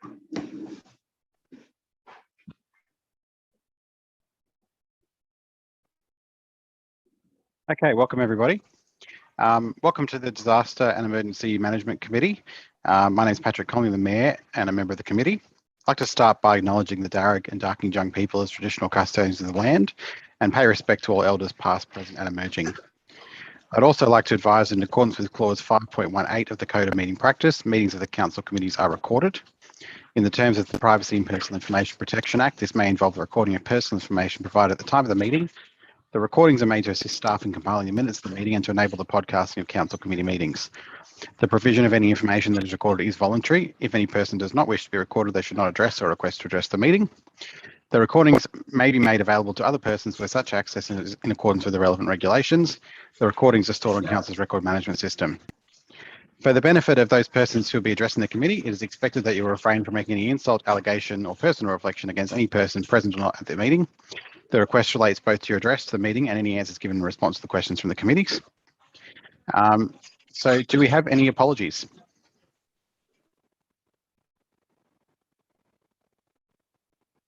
Okay, welcome everybody. Welcome to the Disaster and Emergency Management Committee. My name is Patrick Conley, the Mayor and a member of the committee. I'd like to start by acknowledging the Darug and Darkinjung people as traditional custodians of the land and pay respect to all elders past, present and emerging. I'd also like to advise, in accordance with clause 5.18 of the Code of Meeting Practice, meetings of the council committees are recorded. In the terms of the Privacy and Personal Information Protection Act, this may involve the recording of personal information provided at the time of the meeting. The recordings are made to assist staff in compiling the minutes of the meeting and to enable the podcasting of council committee meetings. The provision of any information that is recorded is voluntary. If any person does not wish to be recorded, they should not address or request to address the meeting. The recordings may be made available to other persons where such access is in accordance with the relevant regulations. The recordings are stored on council's record management system. For the benefit of those persons who will be addressing the committee, it is expected that you will refrain from making any insult, allegation or personal reflection against any person present or not at the meeting. The request relates both to your address to the meeting and any answers given in response to the questions from the committees. So do we have any apologies?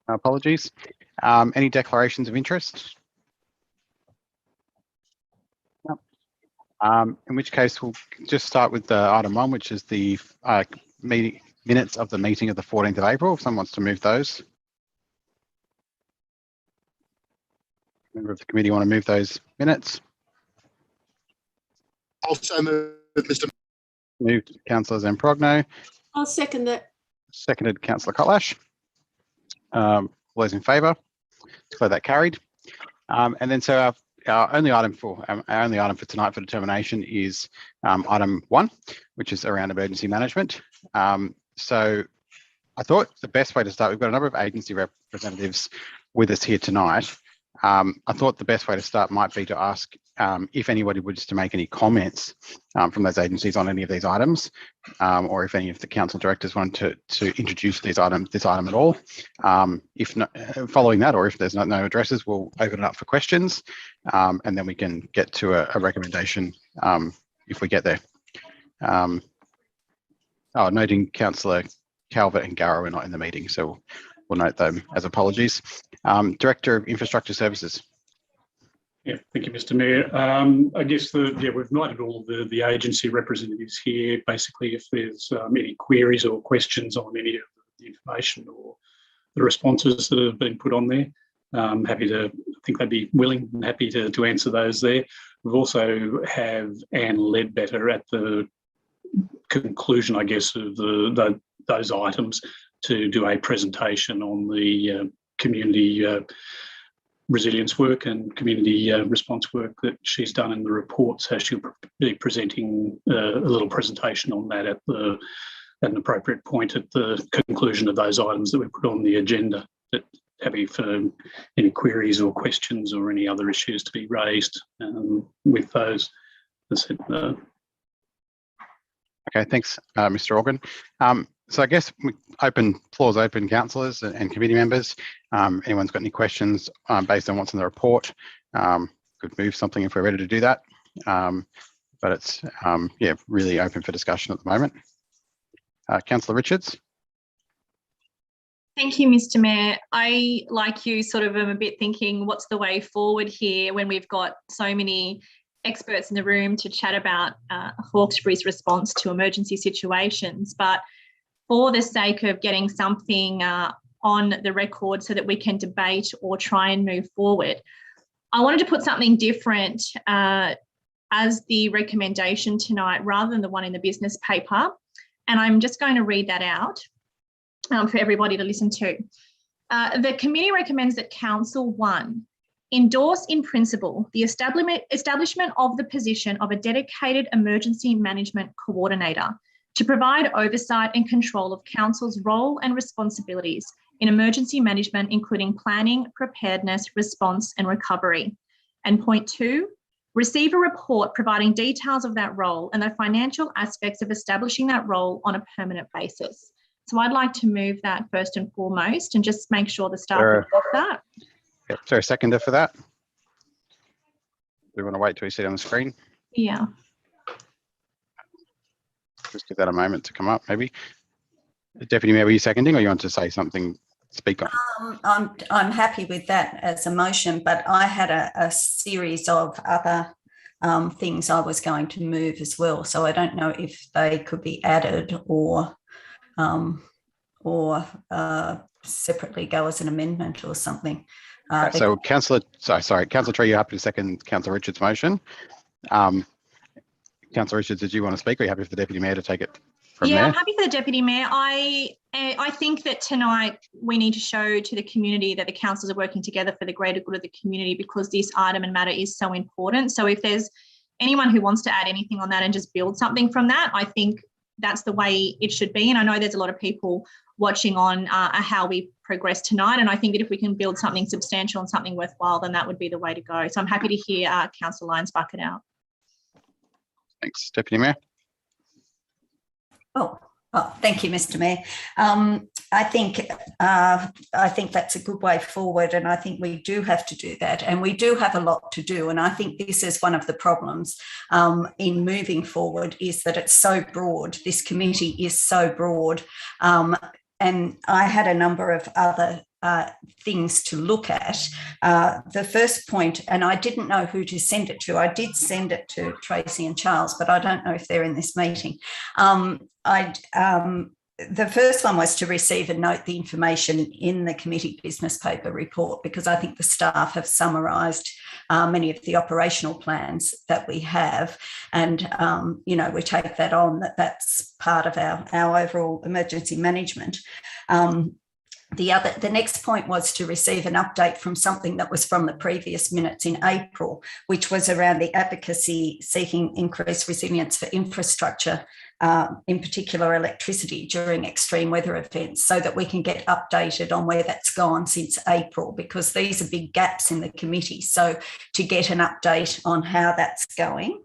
Apologies. Any declarations of interest? No. In which case we'll just start with item 1, which is the minutes of the meeting of the 14th of April. If someone wants to move those. Member of the committee want to move those minutes? Also move, Mr. Moved, Councillor Zamprogno. I'll second that. Seconded, Councillor Kotlash. All those in favour? Declare that carried. And then so our only item for tonight for determination is item 1, which is around emergency management. So I thought the best way to start, we've got a number of agency representatives with us here tonight. I thought the best way to start might be to ask if anybody wishes to make any comments from those agencies on any of these items, or if any of the council directors want to introduce this item at all. If not, following that, or if there's no addresses, we'll open it up for questions, and then we can get to a recommendation if we get there. Noting Councillor Calvert and Garrow are not in the meeting, so we'll note them as apologies. Director of Infrastructure Services. Yeah, thank you, Mr. Mayor. I guess we've invited all of the agency representatives here. Basically, if there's any queries or questions on any of the information or the responses that have been put on there, I think they'd be willing and happy to answer those there. We've also have Anne Ledbetter at the conclusion, I guess, of those items to do a presentation on the community resilience work and community response work that she's done in the report. So she'll be presenting a little presentation on that at an appropriate point at the conclusion of those items that we put on the agenda. But happy for any queries or questions or any other issues to be raised with those. Okay, thanks, Mr. Organ. So I guess floor's open, councillors and committee members. Anyone's got any questions based on what's in the report? Could move something if we're ready to do that. But it's really open for discussion at the moment. Councillor Richards. Thank you, Mr. Mayor. I, like you, sort of am a bit thinking, what's the way forward here when we've got so many experts in the room to chat about Hawkesbury's response to emergency situations. But for the sake of getting something on the record so that we can debate or try and move forward, I wanted to put something different as the recommendation tonight rather than the one in the business paper. And I'm just going to read that out for everybody to listen to. The committee recommends that Council 1 endorse in principle the establishment of the position of a dedicated emergency management coordinator to provide oversight and control of Council's role and responsibilities in emergency management, including planning, preparedness, response and recovery. And point 2, receive a report providing details of that role and the financial aspects of establishing that role on a permanent basis. So I'd like to move that first and foremost and just make sure the staff have got that. Yep. Is there a seconder for that? Do we want to wait till we see it on the screen? Yeah. Just give that a moment to come up, maybe. Deputy Mayor, were you seconding, or you want to say something, speak on? I'm happy with that as a motion, but I had a series of other things I was going to move as well. So I don't know if they could be added or separately go as an amendment or something. So Councillor Tree, you're happy to second Councillor Richards' motion. Councillor Richards, did you want to speak, or are you happy for the Deputy Mayor to take it from there? I'm happy for the Deputy Mayor. I think that tonight we need to show to the community that the councils are working together for the greater good of the community, because this item and matter is so important. So if there's anyone who wants to add anything on that and just build something from that, I think that's the way it should be. And I know there's a lot of people watching on how we progress tonight. And I think that if we can build something substantial and something worthwhile, then that would be the way to go. So I'm happy to hear Councillor Lyons bucket out. Thanks. Deputy Mayor. Oh, thank you, Mr. Mayor. I think that's a good way forward, and I think we do have to do that, and we do have a lot to do. And I think this is one of the problems in moving forward, is that it's so broad. This committee is so broad, and I had a number of other things to look at. The first point, and I didn't know who to send it to. I did send it to Tracy and Charles, but I don't know if they're in this meeting. The first one was to receive and note the information in the committee business paper report, because I think the staff have summarised many of the operational plans that we have. And, we take that on, that's part of our overall emergency management. The next point was to receive an update from something that was from the previous minutes in April, which was around the advocacy seeking increased resilience for infrastructure, in particular electricity during extreme weather events, so that we can get updated on where that's gone since April, because these are big gaps in the committee. So to get an update on how that's going.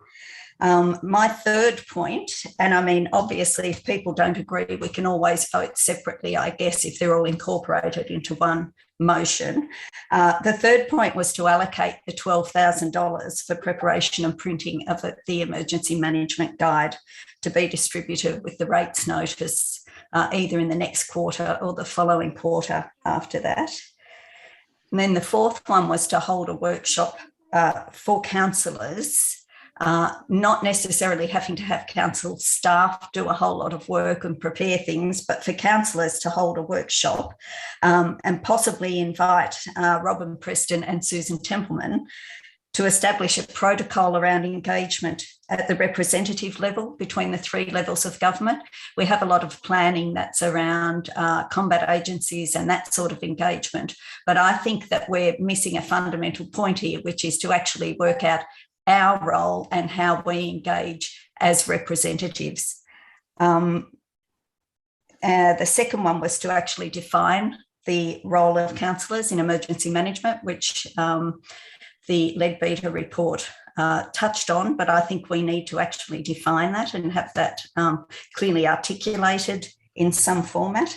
My third point, and I mean, obviously, if people don't agree, we can always vote separately, I guess, if they're all incorporated into one motion. The third point was to allocate the $12,000 for preparation and printing of the emergency management guide to be distributed with the rates notice either in the next quarter or the following quarter after that. And then the fourth one was to hold a workshop for councillors, not necessarily having to have council staff do a whole lot of work and prepare things, but for councillors to hold a workshop and possibly invite Robin Preston and Susan Templeman to establish a protocol around engagement at the representative level between the three levels of government. We have a lot of planning that's around combat agencies and that sort of engagement, but I think that we're missing a fundamental point here, which is to actually work out our role and how we engage as representatives. The second one was to actually define the role of councillors in emergency management, which the Leadbeater report touched on, but I think we need to actually define that and have that clearly articulated in some format.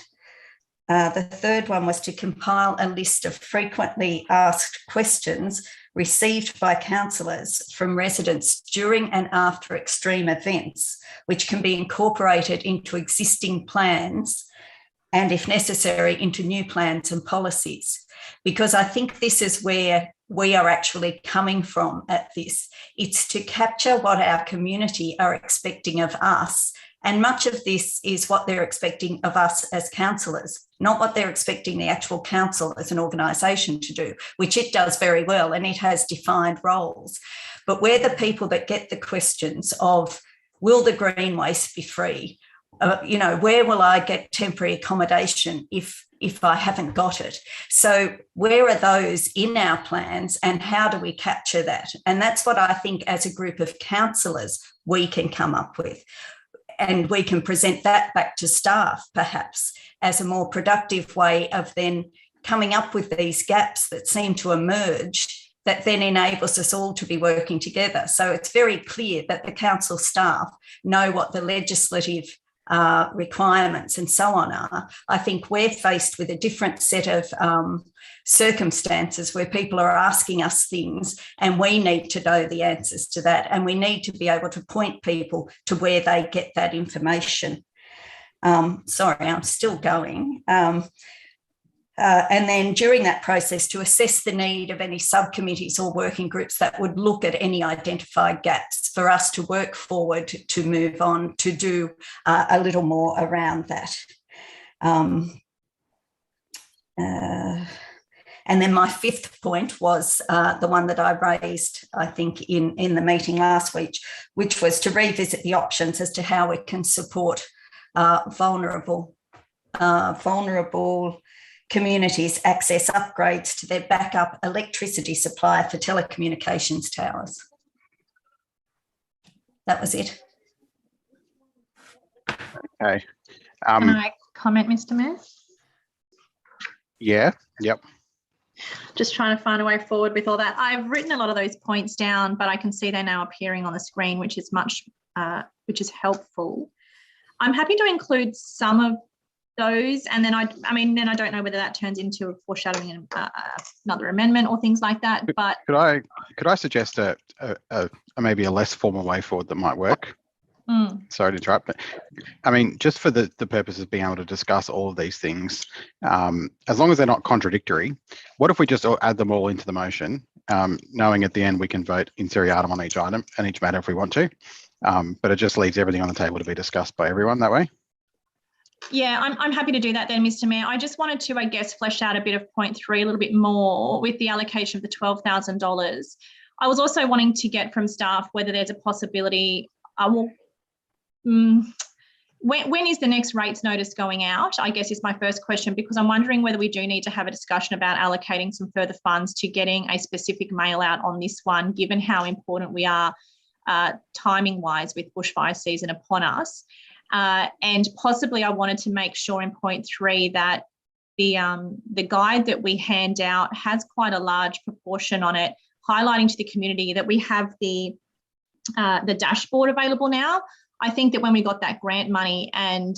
The third one was to compile a list of frequently asked questions received by councillors from residents during and after extreme events, which can be incorporated into existing plans and, if necessary, into new plans and policies. Because I think this is where we are actually coming from at this. It's to capture what our community are expecting of us. And much of this is what they're expecting of us as councillors, not what they're expecting the actual council as an organisation to do, which it does very well and it has defined roles. But we're the people that get the questions of, will the green waste be free? Where will I get temporary accommodation if I haven't got it? So where are those in our plans and how do we capture that? And that's what I think as a group of councillors we can come up with. And we can present that back to staff, perhaps, as a more productive way of then coming up with these gaps that seem to emerge that then enables us all to be working together. So it's very clear that the council staff know what the legislative requirements and so on are. I think we're faced with a different set of circumstances where people are asking us things and we need to know the answers to that, and we need to be able to point people to where they get that information. Sorry, I'm still going. And then during that process, to assess the need of any subcommittees or working groups that would look at any identified gaps for us to work forward to move on to do a little more around that. And then my fifth point was the one that I raised, I think, in the meeting last week, which was to revisit the options as to how we can support vulnerable communities access upgrades to their backup electricity supply for telecommunications towers. That was it. Okay. Can I comment, Mr. Mayor? Yeah. Yep. Just trying to find a way forward with all that. I've written a lot of those points down, but I can see they're now appearing on the screen, which is which is helpful. I'm happy to include some of those, and then I don't know whether that turns into a foreshadowing another amendment or things like that. But could I suggest a maybe a less formal way forward that might work? Sorry to interrupt, but I mean, just for the purpose of being able to discuss all of these things, as long as they're not contradictory, what if we just add them all into the motion, knowing at the end we can vote in seriatim on each item and each matter if we want to, but it just leaves everything on the table to be discussed by everyone that way? Yeah, I'm happy to do that then, Mr. Mayor. I just wanted to, I guess, flesh out a bit of point 3 a little bit more with the allocation of the $12,000. I was also wanting to get from staff whether there's a possibility, when is the next rates notice going out, I guess is my first question, because I'm wondering whether we do need to have a discussion about allocating some further funds to getting a specific mail out on this one, given how important we are timing wise with bushfire season upon us. And possibly I wanted to make sure in point 3 that the guide that we hand out has quite a large proportion on it, highlighting to the community that we have the dashboard available now. I think that when we got that grant money, and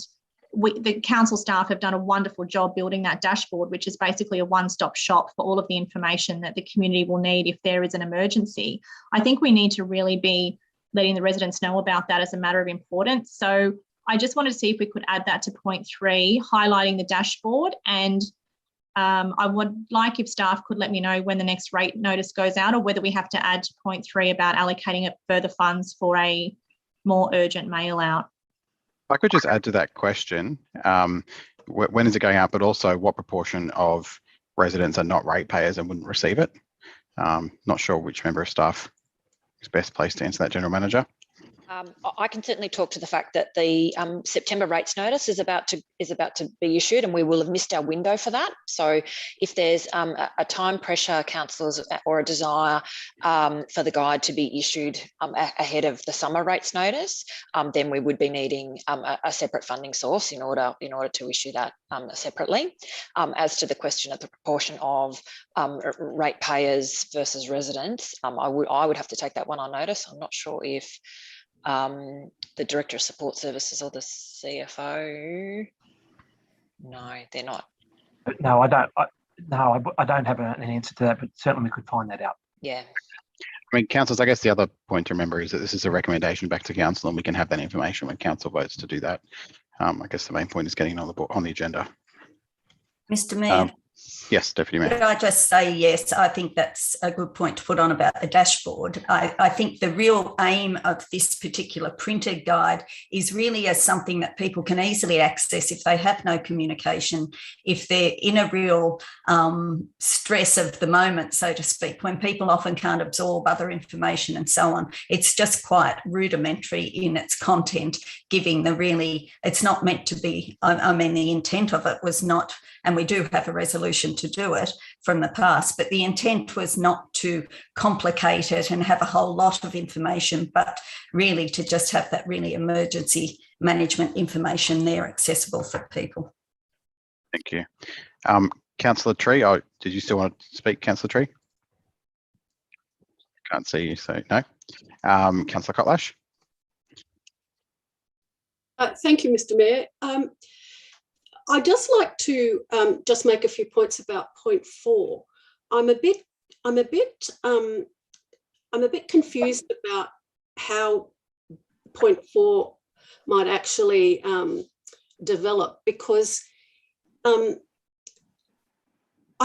the council staff have done a wonderful job building that dashboard, which is basically a one-stop shop for all of the information that the community will need if there is an emergency. I think we need to really be letting the residents know about that as a matter of importance. So I just wanted to see if we could add that to point 3, highlighting the dashboard. And I would like if staff could let me know when the next rate notice goes out, or whether we have to add to point 3 about allocating further funds for a more urgent mail out. I could just add to that question, when is it going out, but also what proportion of residents are not ratepayers and wouldn't receive it? Not sure which member of staff is best placed to answer that, General Manager. I can certainly talk to the fact that the September rates notice is about to be issued, and we will have missed our window for that. So if there's a time pressure, councillors, or a desire for the guide to be issued ahead of the summer rates notice, then we would be needing a separate funding source in order to issue that separately. As to the question of the proportion of ratepayers versus residents, I would have to take that one on notice. I'm not sure if the Director of Support Services or the CFO. No, they're not. No, I don't. I don't have an answer to that, but certainly we could find that out. Yeah. I mean, councillors, I guess the other point to remember is that this is a recommendation back to council, and we can have that information when council votes to do that. I guess the main point is getting it on the agenda. Mr. Mayor. Yes, Deputy Mayor. Could I just say, yes, I think that's a good point to put on about the dashboard. I think the real aim of this particular printed guide is really as something that people can easily access if they have no communication, if they're in a real stress of the moment, so to speak, when people often can't absorb other information and so on. It's just quite rudimentary in its content, giving it's not meant to be, the intent of it was not, and we do have a resolution to do it from the past, but the intent was not to complicate it and have a whole lot of information, but really to just have that really emergency management information there accessible for people. Thank you. Councillor Tree, did you still want to speak, Councillor Tree? Can't see you, so no. Councillor Kotlash. Thank you, Mr. Mayor. I'd just like to just make a few points about point 4. I'm a bit confused about how point 4 might actually develop, because I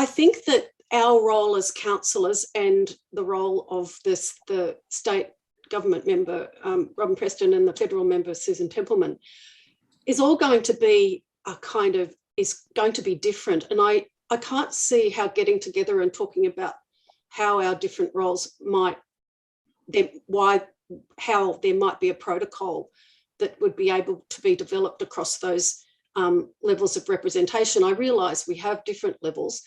think that our role as councillors and the role of the state government member, Robin Preston, and the federal member, Susan Templeman, is all going to be is going to be different. And I can't see how getting together and talking about how our different roles how there might be a protocol that would be able to be developed across those levels of representation. I realise we have different levels.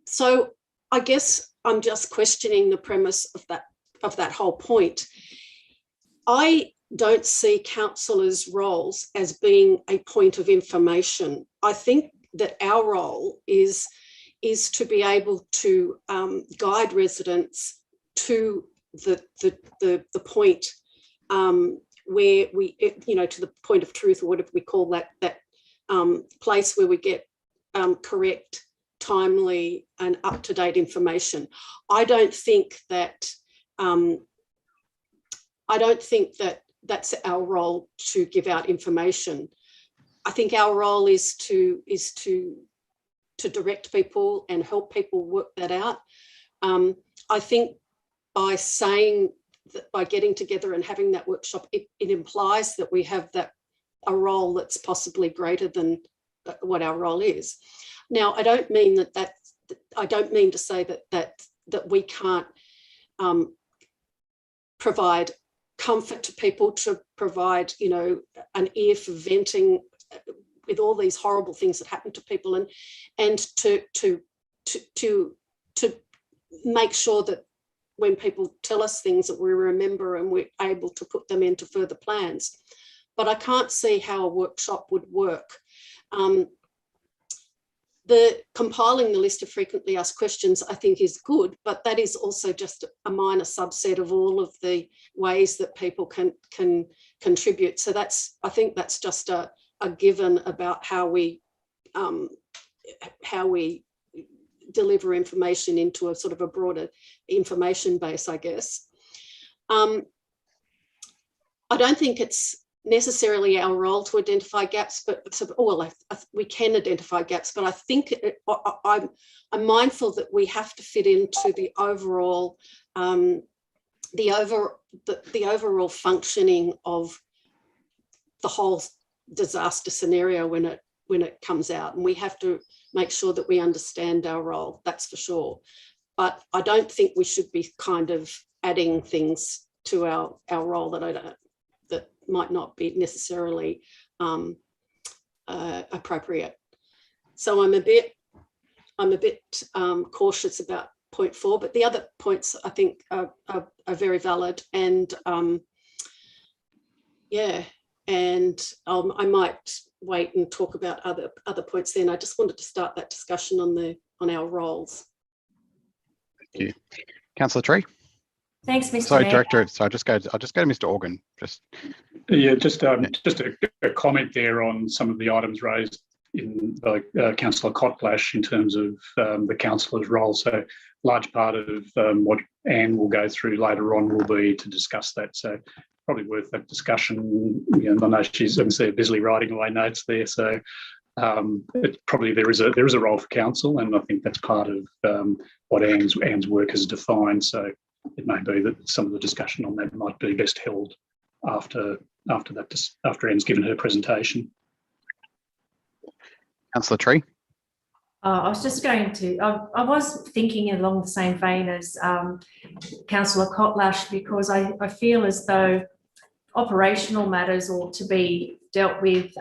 So I guess I'm just questioning the premise of that whole point. I don't see councillors' roles as being a point of information. I think that our role is to be able to guide residents to the point where we, to the point of truth, or whatever we call that place where we get correct, timely and up-to-date information. I don't think that that's our role, to give out information. I think our role is to direct people and help people work that out. I think by getting together and having that workshop, it implies that we have a role that's possibly greater than what our role is. Now, I don't mean to say that we can't provide comfort to people, to provide, an ear for venting with all these horrible things that happen to people, and to make sure that when people tell us things that we remember and we're able to put them into further plans. But I can't see how a workshop would work. The compiling the list of frequently asked questions, I think, is good, but that is also just a minor subset of all of the ways that people can contribute. So I think that's just a given about how we deliver information into a sort of a broader information base, I guess. I don't think it's necessarily our role to identify gaps, but we can identify gaps, but I think I'm mindful that we have to fit into the overall overall functioning of the whole disaster scenario when it comes out, and we have to make sure that we understand our role, that's for sure. But I don't think we should be kind of adding things to our role that might not be necessarily appropriate. So I'm a bit cautious about point 4, but the other points I think are very valid, and I might wait and talk about other points then. I just wanted to start that discussion on our roles. Thank you. Councillor Tree. Thanks, Mr. Sorry, Mayor. Director. So I'll just go to Mr. Organ. Just a comment there on some of the items raised by Councillor Kotlash in terms of the councillor's role. So large part of what Anne will go through later on will be to discuss that. So probably worth that discussion. I know she's busily writing away notes there. So probably there is a role for council, and I think that's part of what Anne's work has defined. So it may be that some of the discussion on that might be best held after Anne's given her presentation. Councillor Tree. I was just going to, I was thinking along the same vein as Councillor Kotlash, because I feel as though operational matters ought to be dealt with,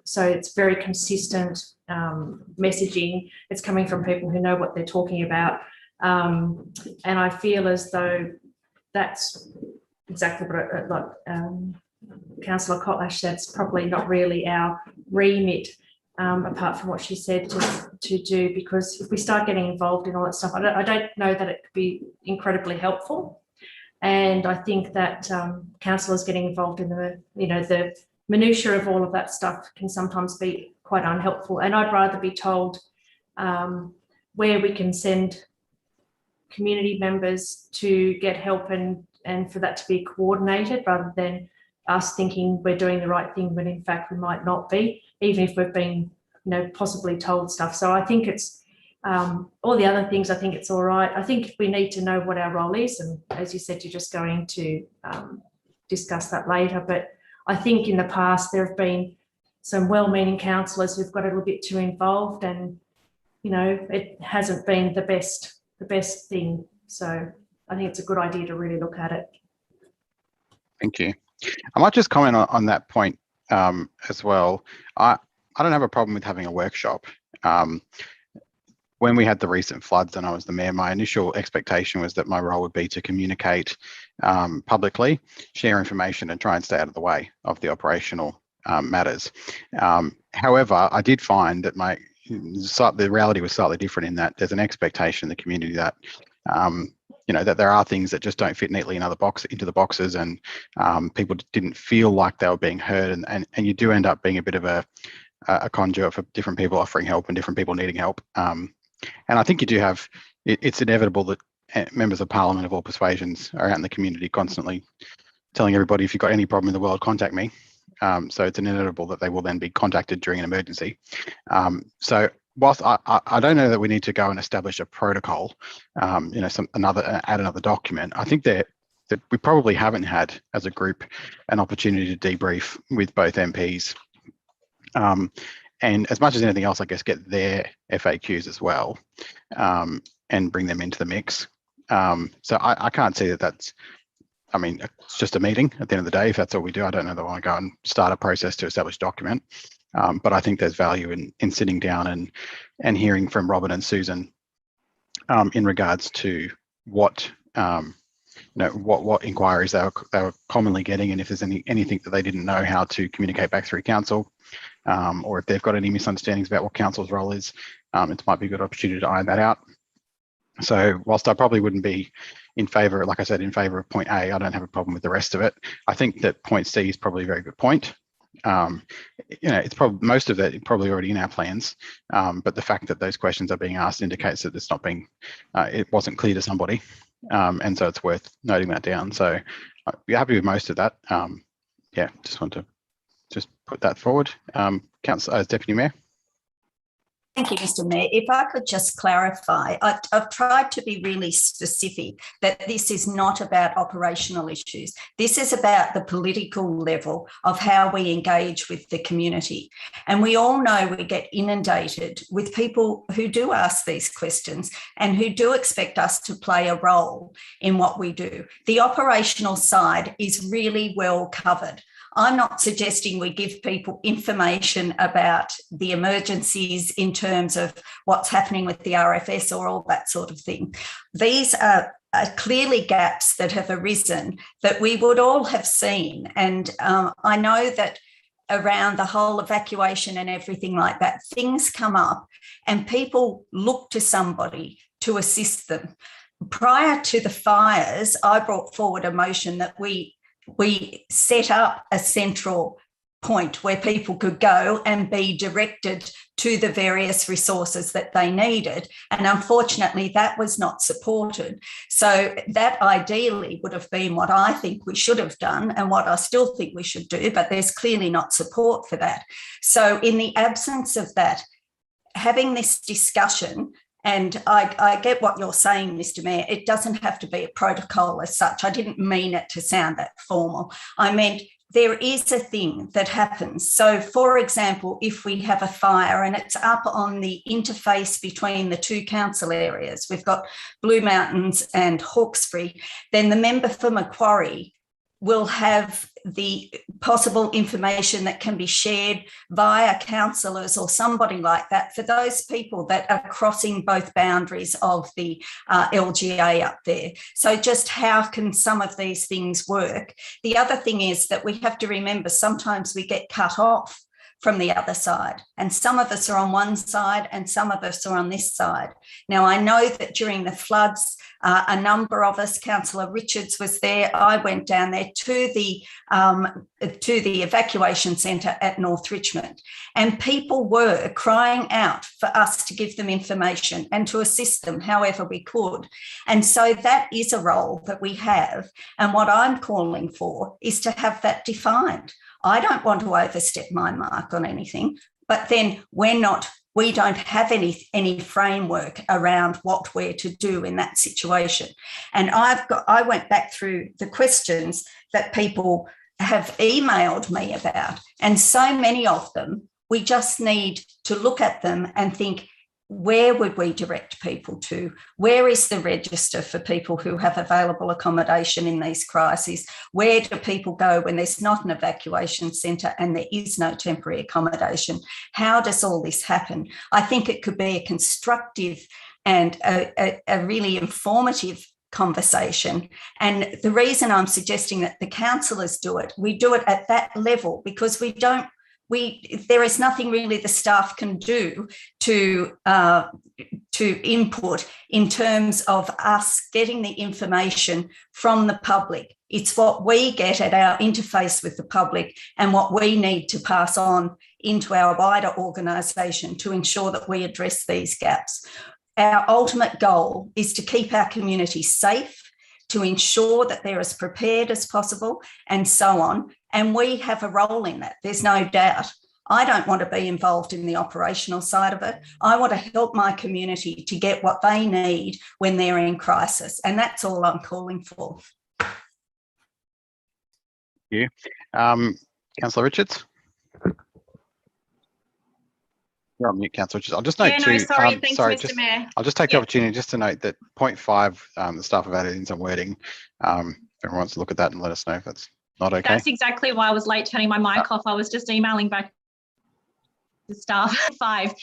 so it's very consistent messaging. It's coming from people who know what they're talking about. And I feel as though that's exactly what Councillor Kotlash said. It's probably not really our remit, apart from what she said to do, because if we start getting involved in all that stuff, I don't know that it could be incredibly helpful. And I think that councillors getting involved in the minutiae of all of that stuff can sometimes be quite unhelpful. And I'd rather be told where we can send community members to get help and for that to be coordinated, rather than us thinking we're doing the right thing, but in fact we might not be, even if we've been, possibly told stuff. So I think it's all the other things, I think it's all right. I think we need to know what our role is. And as you said, you're just going to discuss that later. But I think in the past there have been some well-meaning councillors who've got a little bit too involved, and it hasn't been the best thing. So I think it's a good idea to really look at it. Thank you. I might just comment on that point as well. I don't have a problem with having a workshop. When we had the recent floods and I was the mayor, my initial expectation was that my role would be to communicate publicly, share information, and try and stay out of the way of the operational matters. However, I did find that the reality was slightly different in that there's an expectation in the community that that there are things that just don't fit neatly into the boxes, and people didn't feel like they were being heard, and you do end up being a bit of a conduit for different people offering help and different people needing help. And I think you do have, it's inevitable that members of parliament of all persuasions are out in the community constantly telling everybody, if you've got any problem in the world, contact me. So it's inevitable that they will then be contacted during an emergency. So whilst I don't know that we need to go and establish a protocol, add another document, I think that we probably haven't had as a group an opportunity to debrief with both MPs. And as much as anything else, I guess, get their FAQs as well, and bring them into the mix. So I can't see that's, it's just a meeting at the end of the day. If that's all we do, I don't know that I want to go and start a process to establish a document. But I think there's value in sitting down and hearing from Robin and Susan in regards to what inquiries they were commonly getting, and if there's anything that they didn't know how to communicate back through council, or if they've got any misunderstandings about what council's role is, it might be a good opportunity to iron that out. So whilst I probably wouldn't be in favour, like I said, in favour of point A, I don't have a problem with the rest of it. I think that point C is probably a very good point. It's probably most of it probably already in our plans, but the fact that those questions are being asked indicates that it's not being, it wasn't clear to somebody, and so it's worth noting that down. So I'd be happy with most of that. Just want to put that forward. Councillor, as Deputy Mayor. Thank you, Mr. Mayor. If I could just clarify, I've tried to be really specific that this is not about operational issues. This is about the political level of how we engage with the community. And we all know we get inundated with people who do ask these questions and who do expect us to play a role in what we do. The operational side is really well covered. I'm not suggesting we give people information about the emergencies in terms of what's happening with the RFS or all that sort of thing. These are clearly gaps that have arisen that we would all have seen. And I know that around the whole evacuation and everything like that, things come up and people look to somebody to assist them. Prior to the fires, I brought forward a motion that we set up a central point where people could go and be directed to the various resources that they needed. And unfortunately, that was not supported. So that ideally would have been what I think we should have done and what I still think we should do, but there's clearly not support for that. So in the absence of that, having this discussion, and I get what you're saying, Mr. Mayor, it doesn't have to be a protocol as such. I didn't mean it to sound that formal. I meant there is a thing that happens. So, for example, if we have a fire and it's up on the interface between the two council areas, we've got Blue Mountains and Hawkesbury, then the member for Macquarie will have the possible information that can be shared via councillors or somebody like that for those people that are crossing both boundaries of the LGA up there. So just how can some of these things work? The other thing is that we have to remember sometimes we get cut off from the other side, and some of us are on one side and some of us are on this side. Now, I know that during the floods, A number of us, Councillor Richards was there. I went down there to the evacuation centre at North Richmond, and people were crying out for us to give them information and to assist them however we could. And so that is a role that we have. And what I'm calling for is to have that defined. I don't want to overstep my mark on anything, but then we don't have any framework around what we're to do in that situation. And I went back through the questions that people have emailed me about, and so many of them, we just need to look at them and think, where would we direct people to? Where is the register for people who have available accommodation in these crises? Where do people go when there's not an evacuation centre and there is no temporary accommodation? How does all this happen? I think it could be a constructive and a really informative conversation. And the reason I'm suggesting that the councillors do it, we do it at that level because there is nothing really the staff can do to input in terms of us getting the information from the public. It's what we get at our interface with the public and what we need to pass on into our wider organisation to ensure that we address these gaps. Our ultimate goal is to keep our community safe, to ensure that they're as prepared as possible, and so on. And we have a role in that, there's no doubt. I don't want to be involved in the operational side of it. I want to help my community to get what they need when they're in crisis. And that's all I'm calling for. Thank you. Councillor Richards? You're on mute, Councillor Richards. I'll just note too. Sorry, thanks, Mr. Mayor. I'll just take the opportunity just to note that point 5, the staff have added in some wording. If everyone wants to look at that and let us know if that's not okay. That's exactly why I was late turning my mic off. I was just emailing back to staff 5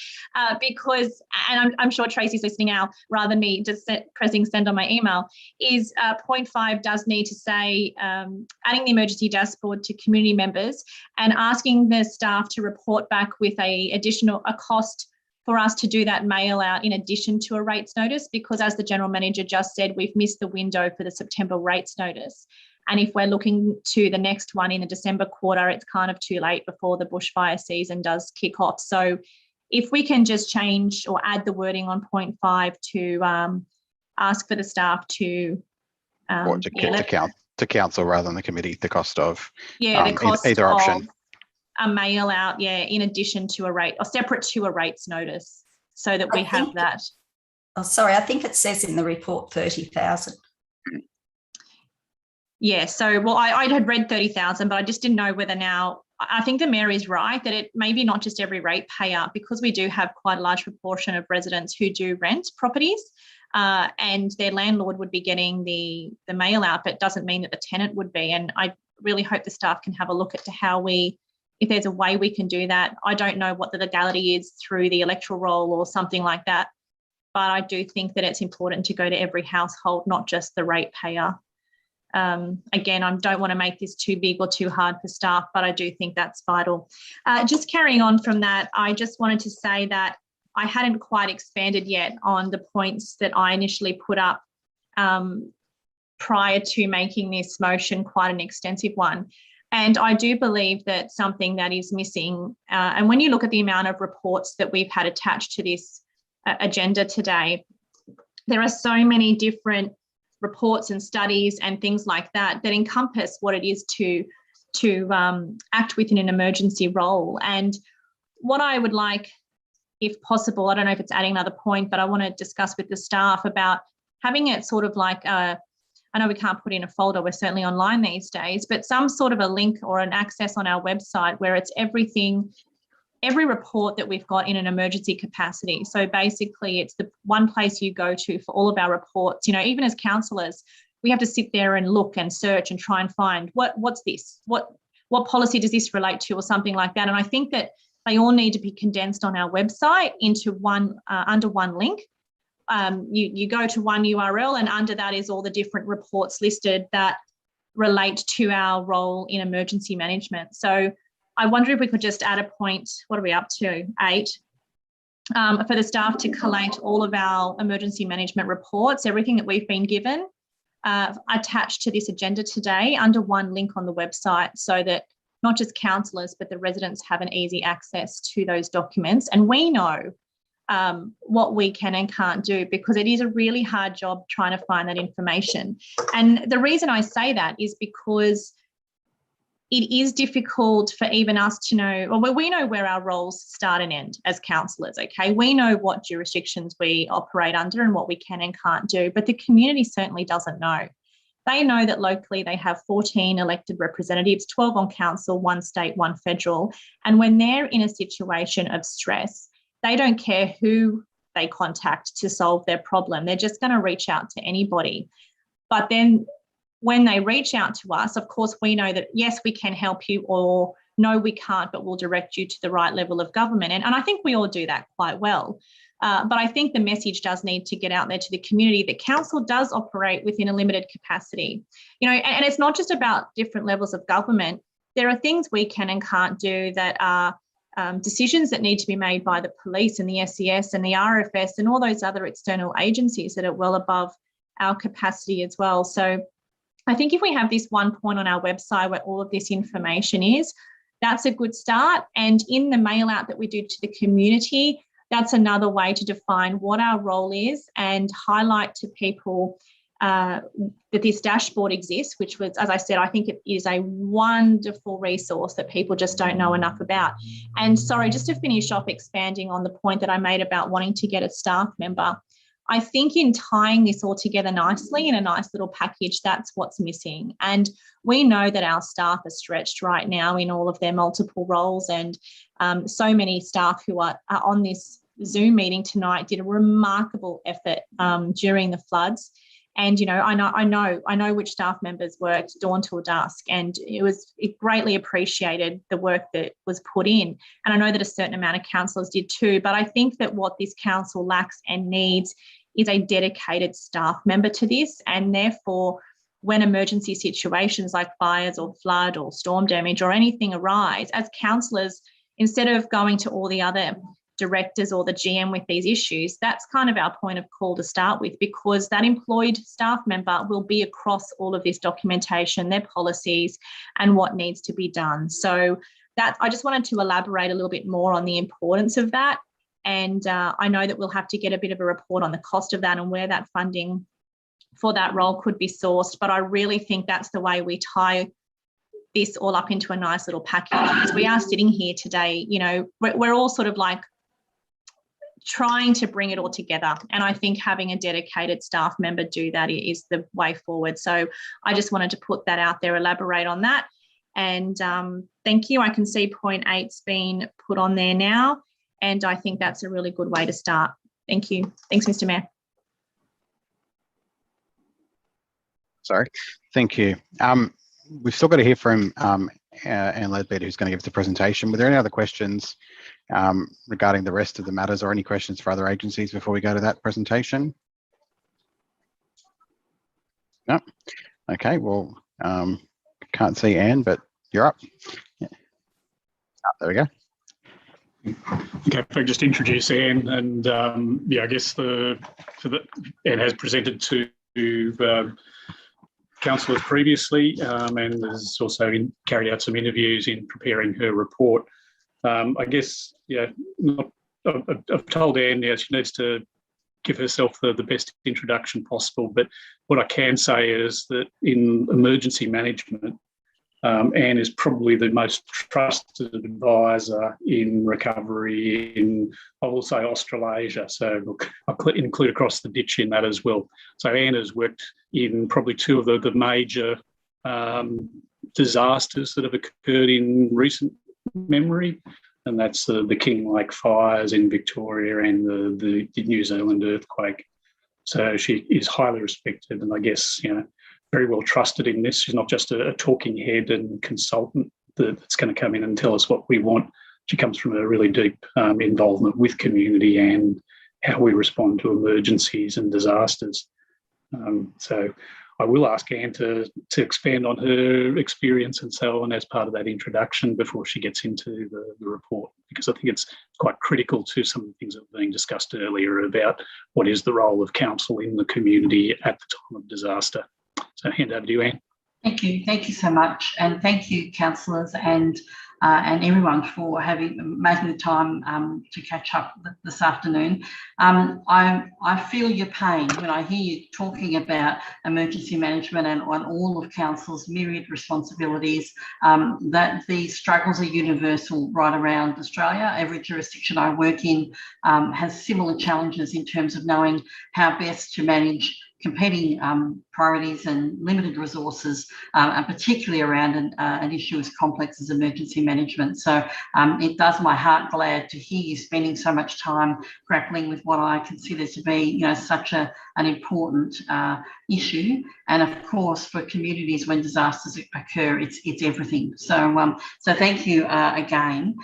because, and I'm sure Tracy's listening now rather than me just pressing send on my email, is point 5 does need to say adding the emergency dashboard to community members and asking the staff to report back with a cost for us to do that mail out in addition to a rates notice, because as the General Manager just said, we've missed the window for the September rates notice. And if we're looking to the next one in the December quarter, it's kind of too late before the bushfire season does kick off. So if we can just change or add the wording on point 5 to ask for the staff to to council rather than the committee, the cost of the cost either option. A mail out, in addition to a rate or separate to a rates notice, so that we have that. Oh, sorry, I think it says in the report 30,000. Yeah, so, well, I had read 30,000, but I just didn't know whether now, I think the Mayor is right that it maybe not just every rate payer, because we do have quite a large proportion of residents who do rent properties and their landlord would be getting the mail out, but it doesn't mean that the tenant would be. And I really hope the staff can have a look at if there's a way we can do that. I don't know what the legality is through the electoral roll or something like that, but I do think that it's important to go to every household, not just the rate payer. Again, I don't want to make this too big or too hard for staff, but I do think that's vital. Just carrying on from that, I just wanted to say that I hadn't quite expanded yet on the points that I initially put up prior to making this motion quite an extensive one. And I do believe that something that is missing, and when you look at the amount of reports that we've had attached to this agenda today, there are so many different reports and studies and things like that encompass what it is to act within an emergency role. And what I would like, if possible, I don't know if it's adding another point, but I want to discuss with the staff about having it sort of like I know we can't put in a folder, we're certainly online these days, but some sort of a link or an access on our website where it's every report that we've got in an emergency capacity. So basically it's the one place you go to for all of our reports. Even as councillors, we have to sit there and look and search and try and find what's this? What policy does this relate to, or something like that? And I think that they all need to be condensed on our website into one under one link. You go to one URL and under that is all the different reports listed that relate to our role in emergency management. So I wonder if we could just add a point, what are we up to, 8, for the staff to collate all of our emergency management reports, everything that we've been given, attached to this agenda today under one link on the website, so that not just councillors but the residents have an easy access to those documents. And we know what we can and can't do, because it is a really hard job trying to find that information. And the reason I say that is because it is difficult for even us to know, well, we know where our roles start and end as councillors, okay? We know what jurisdictions we operate under and what we can and can't do, but the community certainly doesn't know. They know that locally they have 14 elected representatives, 12 on council, 1 state, 1 federal. And when they're in a situation of stress, they don't care who they contact to solve their problem. They're just going to reach out to anybody. But then when they reach out to us, of course, we know that, yes, we can help you, or no, we can't, but we'll direct you to the right level of government. And I think we all do that quite well. But I think the message does need to get out there to the community that council does operate within a limited capacity. You know, and it's not just about different levels of government. There are things we can and can't do that are decisions that need to be made by the police and the SES and the RFS and all those other external agencies that are well above our capacity as well. So I think if we have this one point on our website where all of this information is, that's a good start. And in the mail out that we do to the community, that's another way to define what our role is and highlight to people that this dashboard exists, which was, as I said, I think it is a wonderful resource that people just don't know enough about. And sorry, just to finish off expanding on the point that I made about wanting to get a staff member, I think in tying this all together nicely in a nice little package, that's what's missing. And we know that our staff are stretched right now in all of their multiple roles, and so many staff who are on this Zoom meeting tonight did a remarkable effort during the floods. And, you know, I know which staff members worked dawn till dusk, and it greatly appreciated the work that was put in. And I know that a certain amount of councillors did too, but I think that what this council lacks and needs is a dedicated staff member to this. And therefore, when emergency situations like fires or flood or storm damage or anything arise, as councillors, instead of going to all the other directors or the GM with these issues, that's kind of our point of call to start with, because that employed staff member will be across all of this documentation, their policies, and what needs to be done. So that, I just wanted to elaborate a little bit more on the importance of that. And I know that we'll have to get a bit of a report on the cost of that and where that funding for that role could be sourced. But I really think that's the way we tie this all up into a nice little package, because we are sitting here today, you know, we're all sort of like trying to bring it all together. And I think having a dedicated staff member do that is the way forward. So I just wanted to put that out there, elaborate on that. And thank you. I can see point 8's been put on there now. And I think that's a really good way to start. Thank you. Thanks, Mr. Mayor. Sorry. Thank you. We've still got to hear from Anne Leadbeater, who's going to give us the presentation. Were there any other questions regarding the rest of the matters, or any questions for other agencies before we go to that presentation? No. Okay. Well, can't see Anne, but you're up. Yeah. Oh, there we go. Okay, if I just introduce Anne, and yeah, I guess Anne has presented to councillors previously, and has also carried out some interviews in preparing her report. I guess, yeah, I've told Anne, yeah, she needs to give herself the best introduction possible. But what I can say is that in emergency management, Anne is probably the most trusted advisor in recovery in, I will say, Australasia. So look, I'll include across the ditch in that as well. So Anne has worked in probably 2 of the major disasters that have occurred in recent memory, and that's the King Lake fires in Victoria and the New Zealand earthquake. So she is highly respected, and I guess, you know, very well trusted in this. She's not just a talking head and consultant that's going to come in and tell us what we want. She comes from a really deep involvement with community and how we respond to emergencies and disasters. So I will ask Anne to expand on her experience and so on as part of that introduction before she gets into the report, because I think it's quite critical to some of the things that were being discussed earlier about what is the role of council in the community at the time of disaster. So hand over to you, Anne. Thank you so much, and thank you, councillors and everyone for making the time to catch up this afternoon. I feel your pain when I hear you talking about emergency management and on all of council's myriad responsibilities. That these struggles are universal right around Australia. Every jurisdiction I work in has similar challenges in terms of knowing how best to manage competing priorities and limited resources, and particularly around an issue as complex as emergency management. So it does my heart glad to hear you spending so much time grappling with what I consider to be, such an important issue. And of course, for communities when disasters occur, it's everything. So thank you again.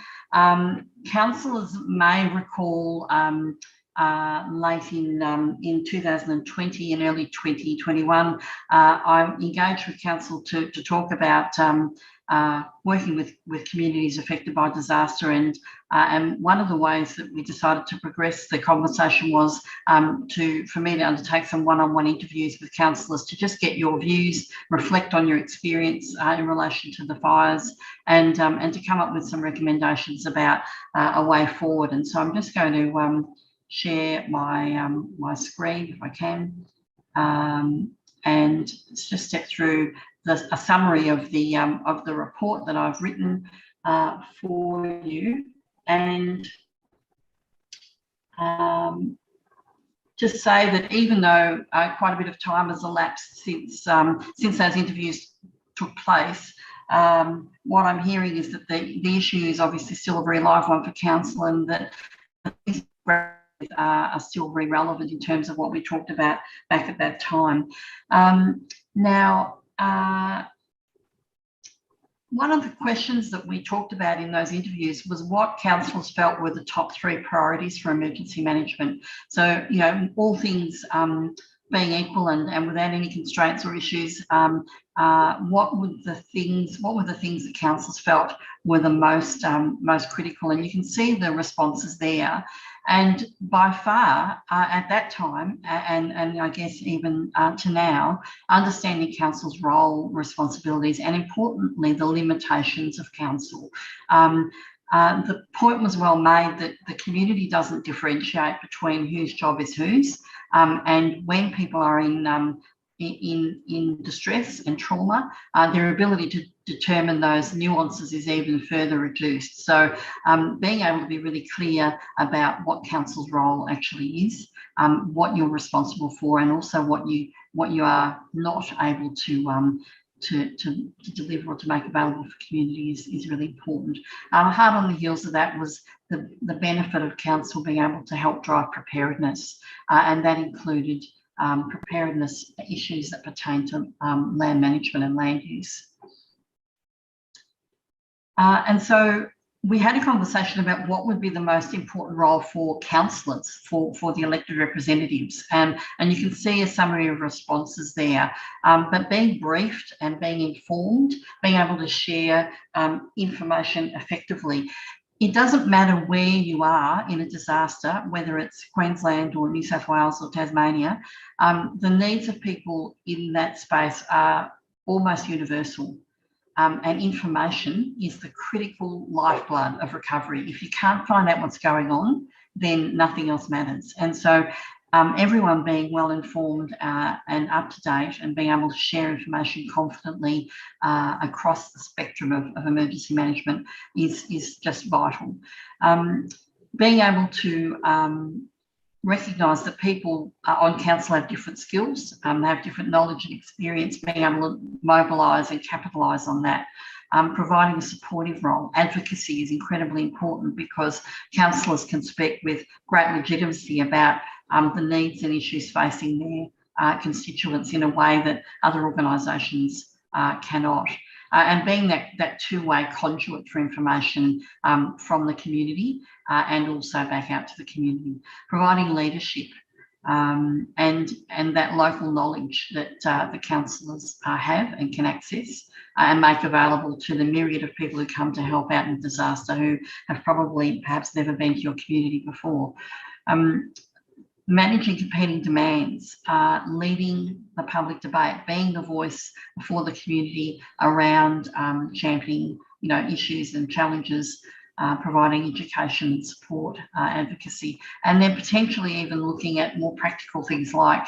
Councillors may recall late in 2020 and early 2021, I engaged with council to talk about working with communities affected by disaster, and one of the ways that we decided to progress the conversation was for me to undertake some one-on-one interviews with councillors to just get your views, reflect on your experience in relation to the fires, and to come up with some recommendations about a way forward. And so I'm just going to share my my screen if I can, and just step through a summary of the report that I've written for you, and just say that even though quite a bit of time has elapsed since those interviews took place, what I'm hearing is that the issue is obviously still a very live one for council, and that are still very relevant in terms of what we talked about back at that time. Now, one of the questions that we talked about in those interviews was what councillors felt were the top 3 priorities for emergency management. So, all things being equal and without any constraints or issues, what were the things that councillors felt were the most critical? And you can see the responses there. And by far, at that time, and I guess even to now, understanding council's role, responsibilities, and importantly, the limitations of council. The point was well made that the community doesn't differentiate between whose job is whose, and when people are in distress and trauma, their ability to determine those nuances is even further reduced. So being able to be really clear about what council's role actually is, what you're responsible for, and also what you are not able to deliver or to make available for community is really important. Hard on the heels of that was the benefit of council being able to help drive preparedness, and that included preparedness issues that pertain to land management and land use. And so we had a conversation about what would be the most important role for councillors, for the elected representatives. And you can see a summary of responses there. But being briefed and being informed, being able to share information effectively. It doesn't matter where you are in a disaster, whether it's Queensland or New South Wales or Tasmania, the needs of people in that space are almost universal. And information is the critical lifeblood of recovery. If you can't find out what's going on, then nothing else matters. And so everyone being well informed and up to date and being able to share information confidently across the spectrum of emergency management is just vital. Being able to recognise that people on council have different skills, have different knowledge and experience, being able to mobilise and capitalise on that. Providing a supportive role. Advocacy is incredibly important because councillors can speak with great legitimacy about the needs and issues facing their constituents in a way that other organisations cannot. And being that two-way conduit for information from the community and also back out to the community. Providing leadership and that local knowledge that the councillors have and can access and make available to the myriad of people who come to help out in disaster, who have probably perhaps never been to your community before. Managing competing demands, leading the public debate, being the voice for the community around championing, issues and challenges, providing education, support, advocacy, and then potentially even looking at more practical things like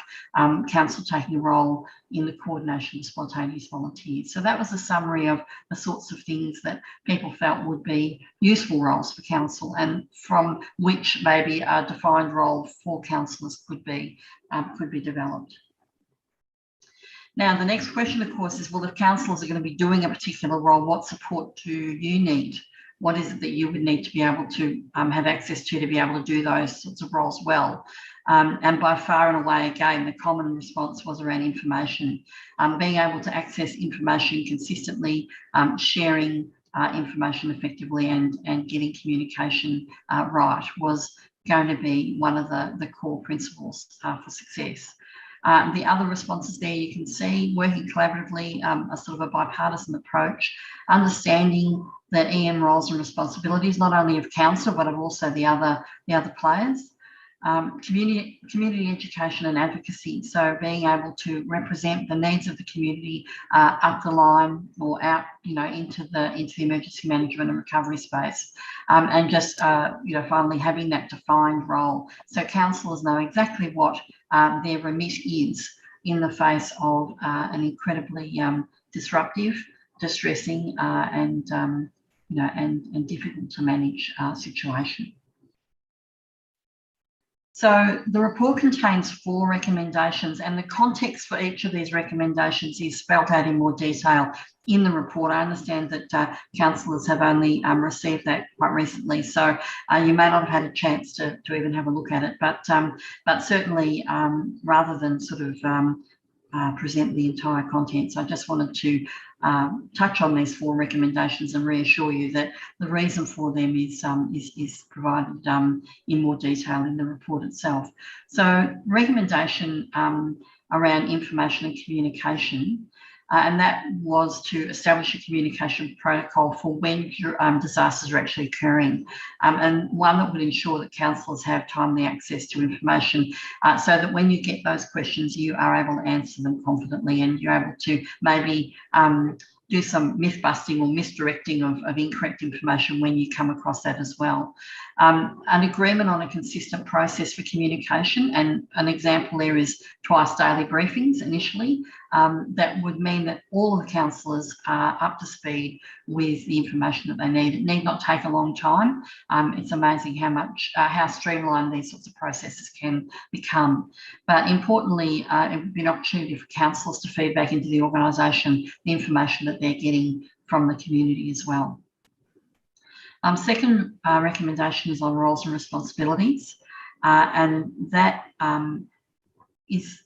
council taking a role in the coordination of spontaneous volunteers. So that was a summary of the sorts of things that people felt would be useful roles for council, and from which maybe a defined role for councillors could be developed. Now, the next question, of course, is, well, if councillors are going to be doing a particular role, what support do you need? What is it that you would need to be able to have access to be able to do those sorts of roles well? And by far and away, again, the common response was around information. Being able to access information consistently, sharing information effectively, and getting communication right was going to be one of the core principles for success. The other responses there you can see, working collaboratively, a sort of a bipartisan approach, understanding the EM roles and responsibilities, not only of council, but of also the other players. Community education and advocacy, so being able to represent the needs of the community up the line or out, into the emergency management and recovery space, and just finally having that defined role, so councillors know exactly what their remit is in the face of an incredibly disruptive, distressing, and difficult to manage situation. So the report contains 4 recommendations, and the context for each of these recommendations is spelt out in more detail in the report. I understand that councillors have only received that quite recently, so you may not have had a chance to even have a look at it, but certainly rather than sort of present the entire contents, I just wanted to touch on these 4 recommendations and reassure you that the reason for them is provided in more detail in the report itself. So recommendation around information and communication, and that was to establish a communication protocol for when disasters are actually occurring, and one that would ensure that councillors have timely access to information, so that when you get those questions, you are able to answer them confidently, and you're able to maybe do some myth busting or misdirecting of incorrect information when you come across that as well. An agreement on a consistent process for communication, and an example there is twice daily briefings initially. That would mean that all of the councillors are up to speed with the information that they need. It need not take a long time. It's amazing how streamlined these sorts of processes can become. But importantly, it would be an opportunity for councillors to feed back into the organisation the information that they're getting from the community as well. Second recommendation is on roles and responsibilities, and that is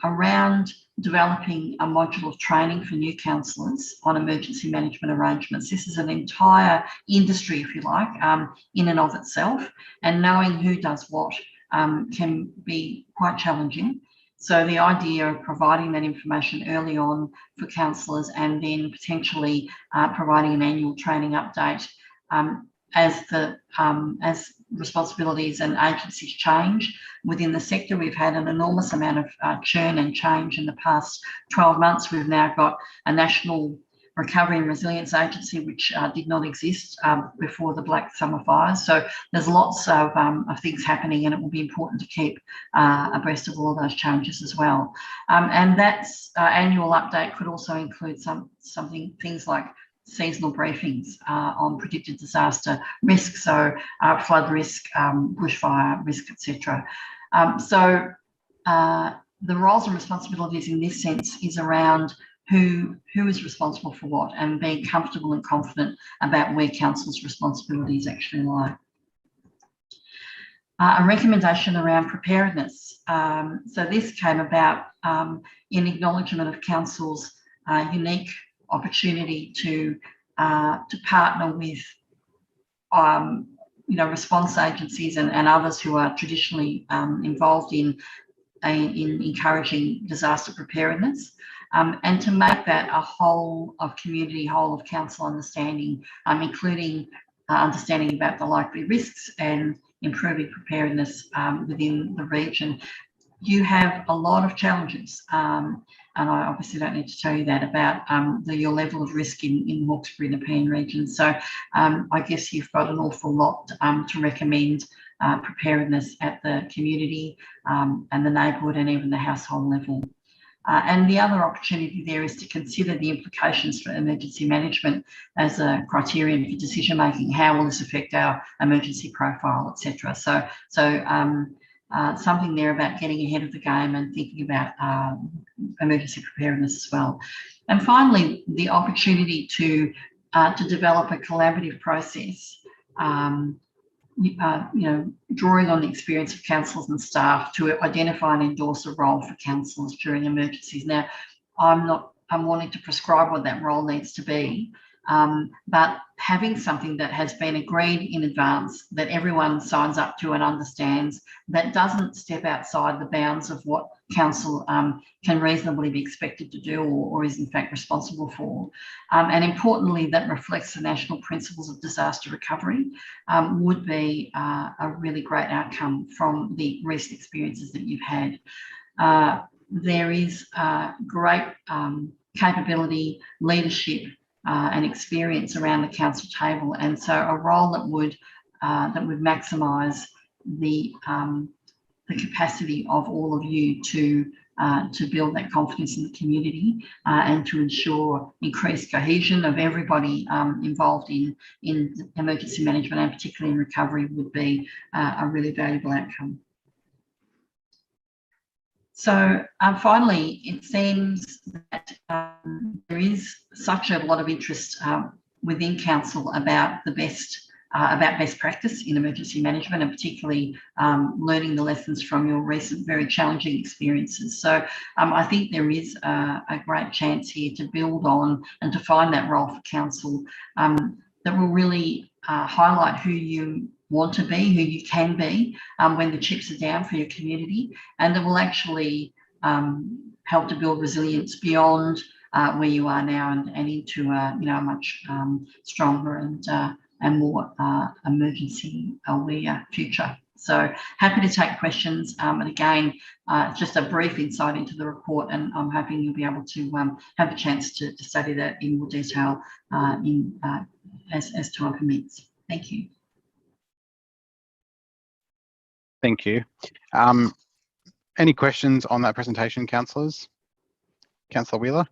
around developing a module of training for new councillors on emergency management arrangements. This is an entire industry, if you like, in and of itself, and knowing who does what can be quite challenging. So the idea of providing that information early on for councillors, and then potentially providing an annual training update as responsibilities and agencies change within the sector. We've had an enormous amount of churn and change in the past 12 months. We've now got a national recovery and resilience agency, which did not exist before the Black Summer fires. So there's lots of things happening, and it will be important to keep abreast of all of those changes as well. And that annual update could also include things like seasonal briefings on predicted disaster risk, so flood risk, bushfire risk, etc. So the roles and responsibilities in this sense is around who is responsible for what, and being comfortable and confident about where council's responsibilities actually lie. A recommendation around preparedness. So this came about in acknowledgement of council's unique opportunity to partner with response agencies and others who are traditionally involved in encouraging disaster preparedness, and to make that a whole of community, whole of council understanding, including understanding about the likely risks and improving preparedness within the region. You have a lot of challenges, and I obviously don't need to tell you that about your level of risk in Hawkesbury and the Nepean region. So I guess you've got an awful lot to recommend preparedness at the community and the neighbourhood and even the household level. And the other opportunity there is to consider the implications for emergency management as a criterion for decision making. How will this affect our emergency profile, etc. So something there about getting ahead of the game and thinking about emergency preparedness as well. And finally, the opportunity to develop a collaborative process, drawing on the experience of councillors and staff to identify and endorse a role for councillors during emergencies. Now, I'm wanting to prescribe what that role needs to be, but having something that has been agreed in advance, that everyone signs up to and understands, that doesn't step outside the bounds of what council can reasonably be expected to do or is in fact responsible for. And importantly, that reflects the national principles of disaster recovery, would be a really great outcome from the recent experiences that you've had. There is great capability, leadership, and experience around the council table, and so a role that would maximise the capacity of all of you to build that confidence in the community and to ensure increased cohesion of everybody involved in emergency management and particularly in recovery would be a really valuable outcome. So finally, it seems that there is such a lot of interest within council about best practice in emergency management, and particularly learning the lessons from your recent very challenging experiences. So I think there is a great chance here to build on and to find that role for council that will really highlight who you want to be, who you can be when the chips are down for your community, and that will actually help to build resilience beyond where you are now and into a much stronger and more emergency aware future. So happy to take questions, and again, just a brief insight into the report, and I'm hoping you'll be able to have a chance to study that in more detail as time permits. Thank you. Thank you. Any questions on that presentation, councillors? Councillor Wheeler?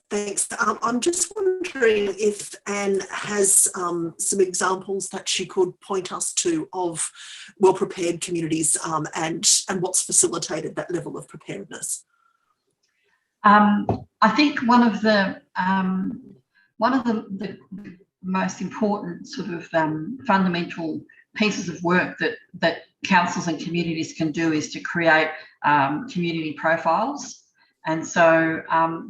Thanks. I'm just wondering if Anne has some examples that she could point us to of well-prepared communities and what's facilitated that level of preparedness. I think one of the most important sort of fundamental pieces of work that councils and communities can do is to create community profiles. And so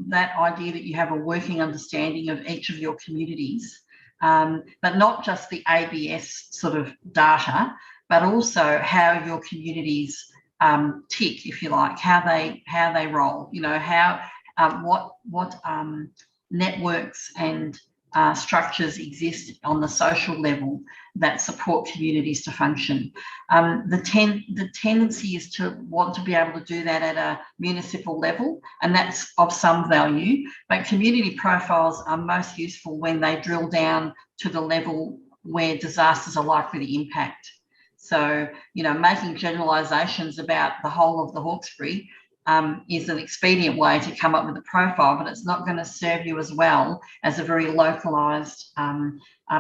that idea that you have a working understanding of each of your communities, but not just the ABS sort of data, but also how your communities tick, if you like, how they roll, what networks and structures exist on the social level that support communities to function. The tendency is to want to be able to do that at a municipal level, and that's of some value, but community profiles are most useful when they drill down to the level where disasters are likely to impact. So, making generalisations about the whole of the Hawkesbury is an expedient way to come up with a profile, but it's not going to serve you as well as a very localised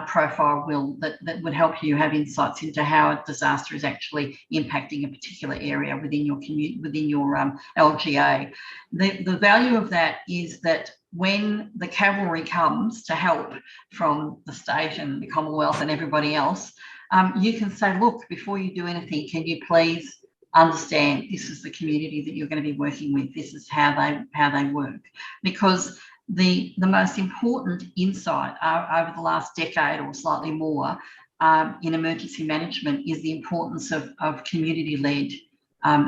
profile will that would help you have insights into how a disaster is actually impacting a particular area within your community, within your LGA. The value of that is that when the cavalry comes to help from the state and the Commonwealth and everybody else, you can say, look, before you do anything, can you please understand this is the community that you're going to be working with, this is how they work, because the most important insight over the last decade or slightly more in emergency management is the importance of community-led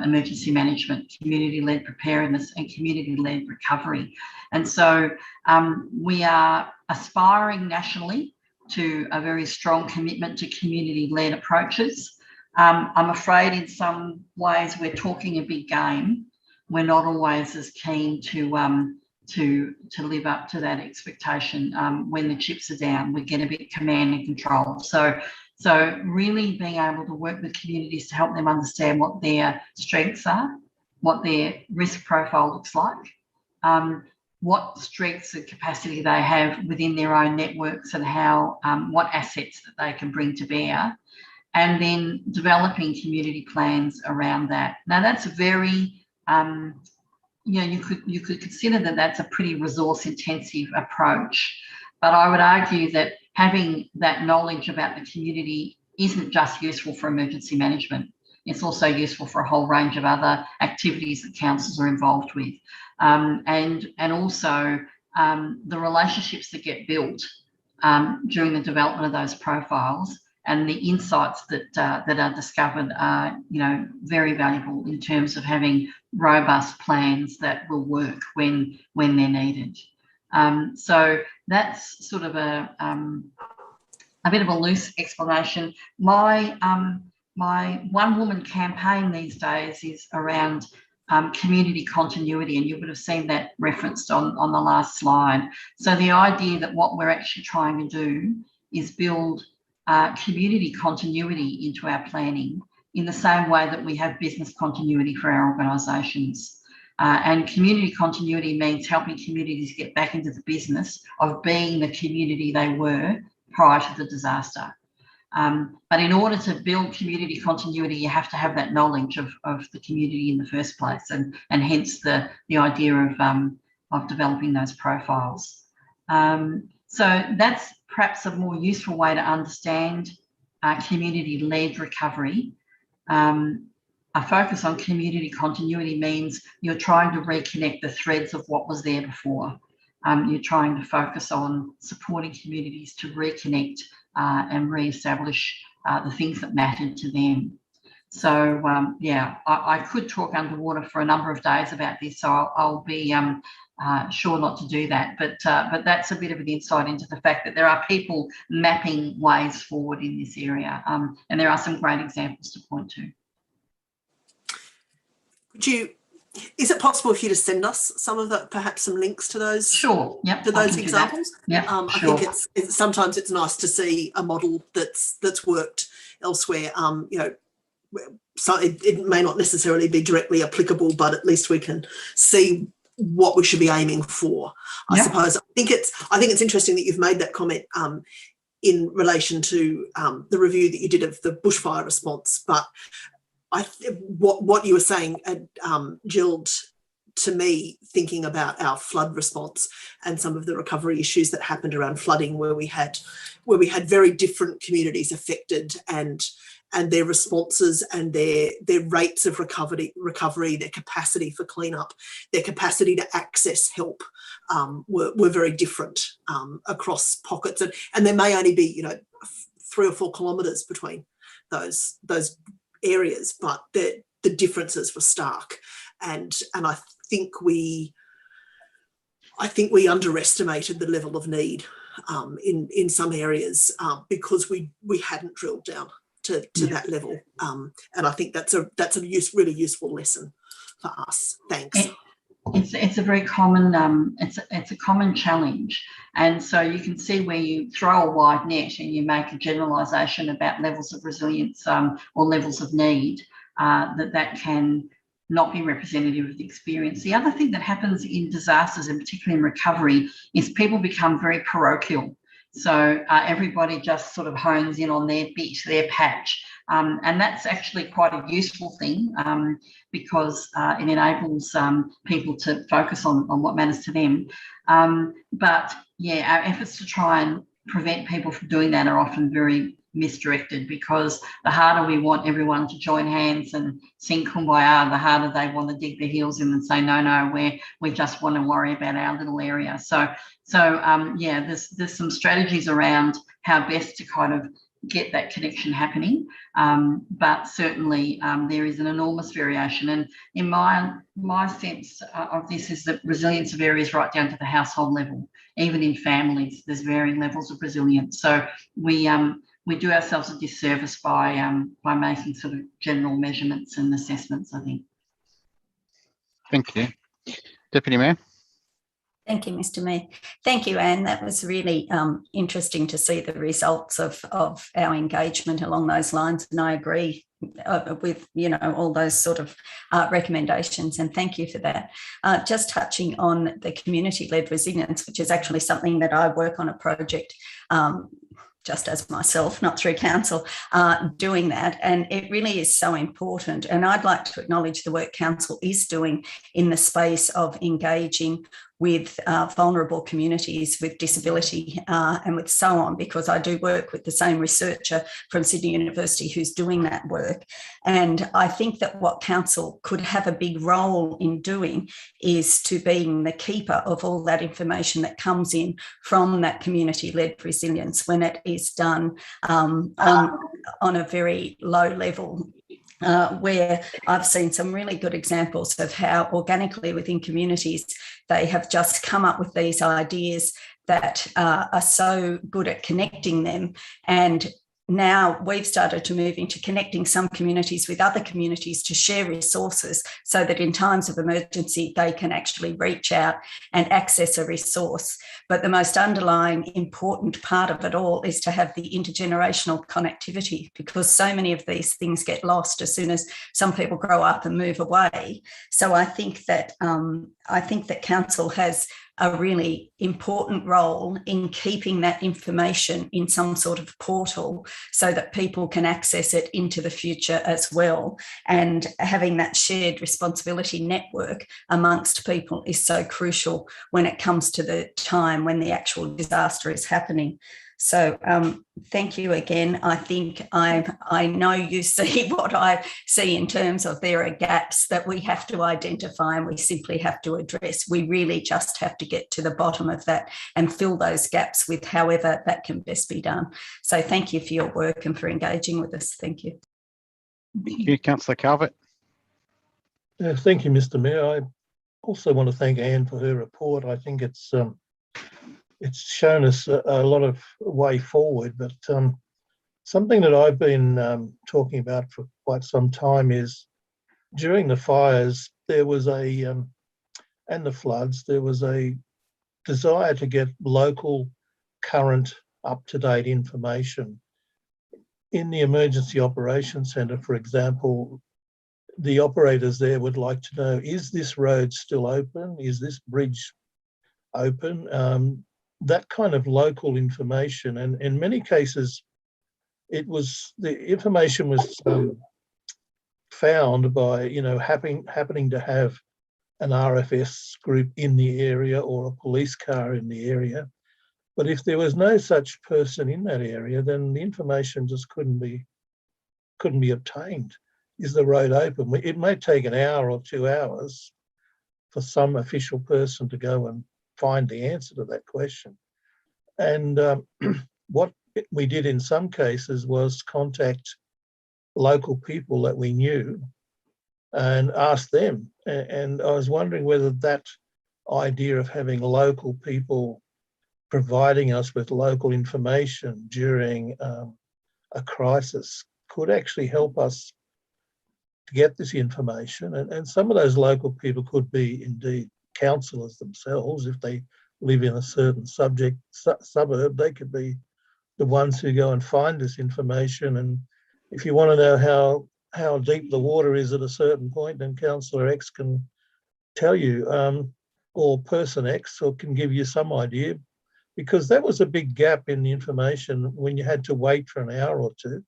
emergency management, community-led preparedness and community-led recovery. And so we are aspiring nationally to a very strong commitment to community-led approaches. I'm afraid in some ways we're talking a big game. We're not always as keen to live up to that expectation. When the chips are down, we get a bit command and control. So really being able to work with communities to help them understand what their strengths are, what their risk profile looks like, what strengths and capacity they have within their own networks, and how what assets that they can bring to bear, and then developing community plans around that. Now that's a very you could consider that that's a pretty resource intensive approach, but I would argue that having that knowledge about the community isn't just useful for emergency management. It's also useful for a whole range of other activities that councils are involved with, and also the relationships that get built during the development of those profiles, and the insights that are discovered are, very valuable in terms of having robust plans that will work when they're needed. So that's sort of a bit of a loose explanation. My one-woman campaign these days is around community continuity, and you would have seen that referenced on the last slide. So the idea that what we're actually trying to do is build community continuity into our planning in the same way that we have business continuity for our organisations. And community continuity means helping communities get back into the business of being the community they were prior to the disaster. But in order to build community continuity, you have to have that knowledge of the community in the first place, and hence the idea of developing those profiles. So that's perhaps a more useful way to understand community-led recovery. A focus on community continuity means you're trying to reconnect the threads of what was there before. You're trying to focus on supporting communities to reconnect and re-establish the things that mattered to them. So I could talk underwater for a number of days about this, so I'll be sure not to do that. But that's a bit of an insight into the fact that there are people mapping ways forward in this area, and there are some great examples to point to. Is it possible for you to send us some of the, perhaps some links to those? Sure. Yep. To those examples? Yeah. Sure. I think sometimes it's nice to see a model that's worked elsewhere. So it may not necessarily be directly applicable, but at least we can see what we should be aiming for. I suppose. I think it's interesting that you've made that comment in relation to the review that you did of the bushfire response, but what you were saying, Jill, to me, thinking about our flood response and some of the recovery issues that happened around flooding, where we had very different communities affected, and their responses and their rates of recovery, their capacity for cleanup, their capacity to access help were very different across pockets, and there may only be 3 or 4 kilometres between those areas, but the differences were stark, and I think we underestimated the level of need in some areas because we hadn't drilled down to that level, and I think that's a really useful lesson for us. Thanks. It's a very common it's a common challenge, and so you can see where you throw a wide net and you make a generalisation about levels of resilience or levels of need, that can not be representative of the experience. The other thing that happens in disasters, and particularly in recovery, is people become very parochial. So everybody just sort of hones in on their bit, their patch. And that's actually quite a useful thing because it enables people to focus on what matters to them. But yeah, our efforts to try and prevent people from doing that are often very misdirected, because the harder we want everyone to join hands and sing Kumbaya, the harder they want to dig their heels in and say, no, we just want to worry about our little area. So yeah, there's some strategies around how best to kind of get that connection happening, but certainly there is an enormous variation. And in my sense of this is that resilience varies right down to the household level. Even in families, there's varying levels of resilience. So we do ourselves a disservice by making sort of general measurements and assessments, I think. Thank you. Deputy Mayor. Thank you, Mr. Mayor. Thank you, Anne. That was really interesting to see the results of our engagement along those lines. And I agree with, all those sort of recommendations. And thank you for that. Just touching on the community-led resilience, which is actually something that I work on a project just as myself, not through council, doing that. And it really is so important. And I'd like to acknowledge the work council is doing in the space of engaging with vulnerable communities with disability and with so on, because I do work with the same researcher from Sydney University who's doing that work. And I think that what council could have a big role in doing is to being the keeper of all that information that comes in from that community-led resilience when it is done on a very low level. Where I've seen some really good examples of how organically within communities they have just come up with these ideas that are so good at connecting them. And now we've started to move into connecting some communities with other communities to share resources so that in times of emergency, they can actually reach out and access a resource. But the most underlying important part of it all is to have the intergenerational connectivity, because so many of these things get lost as soon as some people grow up and move away. So I think that council has a really important role in keeping that information in some sort of portal so that people can access it into the future as well. And having that shared responsibility network amongst people is so crucial when it comes to the time when the actual disaster is happening. So thank you again. I think I know you see what I see in terms of there are gaps that we have to identify and we simply have to address. We really just have to get to the bottom of that and fill those gaps with however that can best be done. So thank you for your work and for engaging with us. Thank you. Thank you, Councillor Calvert. Thank you, Mr. Mayor. I also want to thank Anne for her report. I think it's shown us a lot of way forward, but something that I've been talking about for quite some time is during the fires there was and the floods, there was a desire to get local, current, up-to-date information. In the Emergency Operations Centre, for example, the operators there would like to know, is this road still open? Is this bridge open? That kind of local information, and in many cases the information was found by happening to have an RFS group in the area or a police car in the area. But if there was no such person in that area, then the information just couldn't be obtained. Is the road open? It may take an hour or 2 hours for some official person to go and find the answer to that question. And what we did in some cases was contact local people that we knew and ask them. And I was wondering whether that idea of having local people providing us with local information during a crisis could actually help us to get this information. And some of those local people could be indeed councillors themselves. If they live in a certain suburb, they could be the ones who go and find this information. And if you want to know how deep the water is at a certain point, then Councillor X can tell you, or person X, or can give you some idea, because that was a big gap in the information when you had to wait for an hour or two.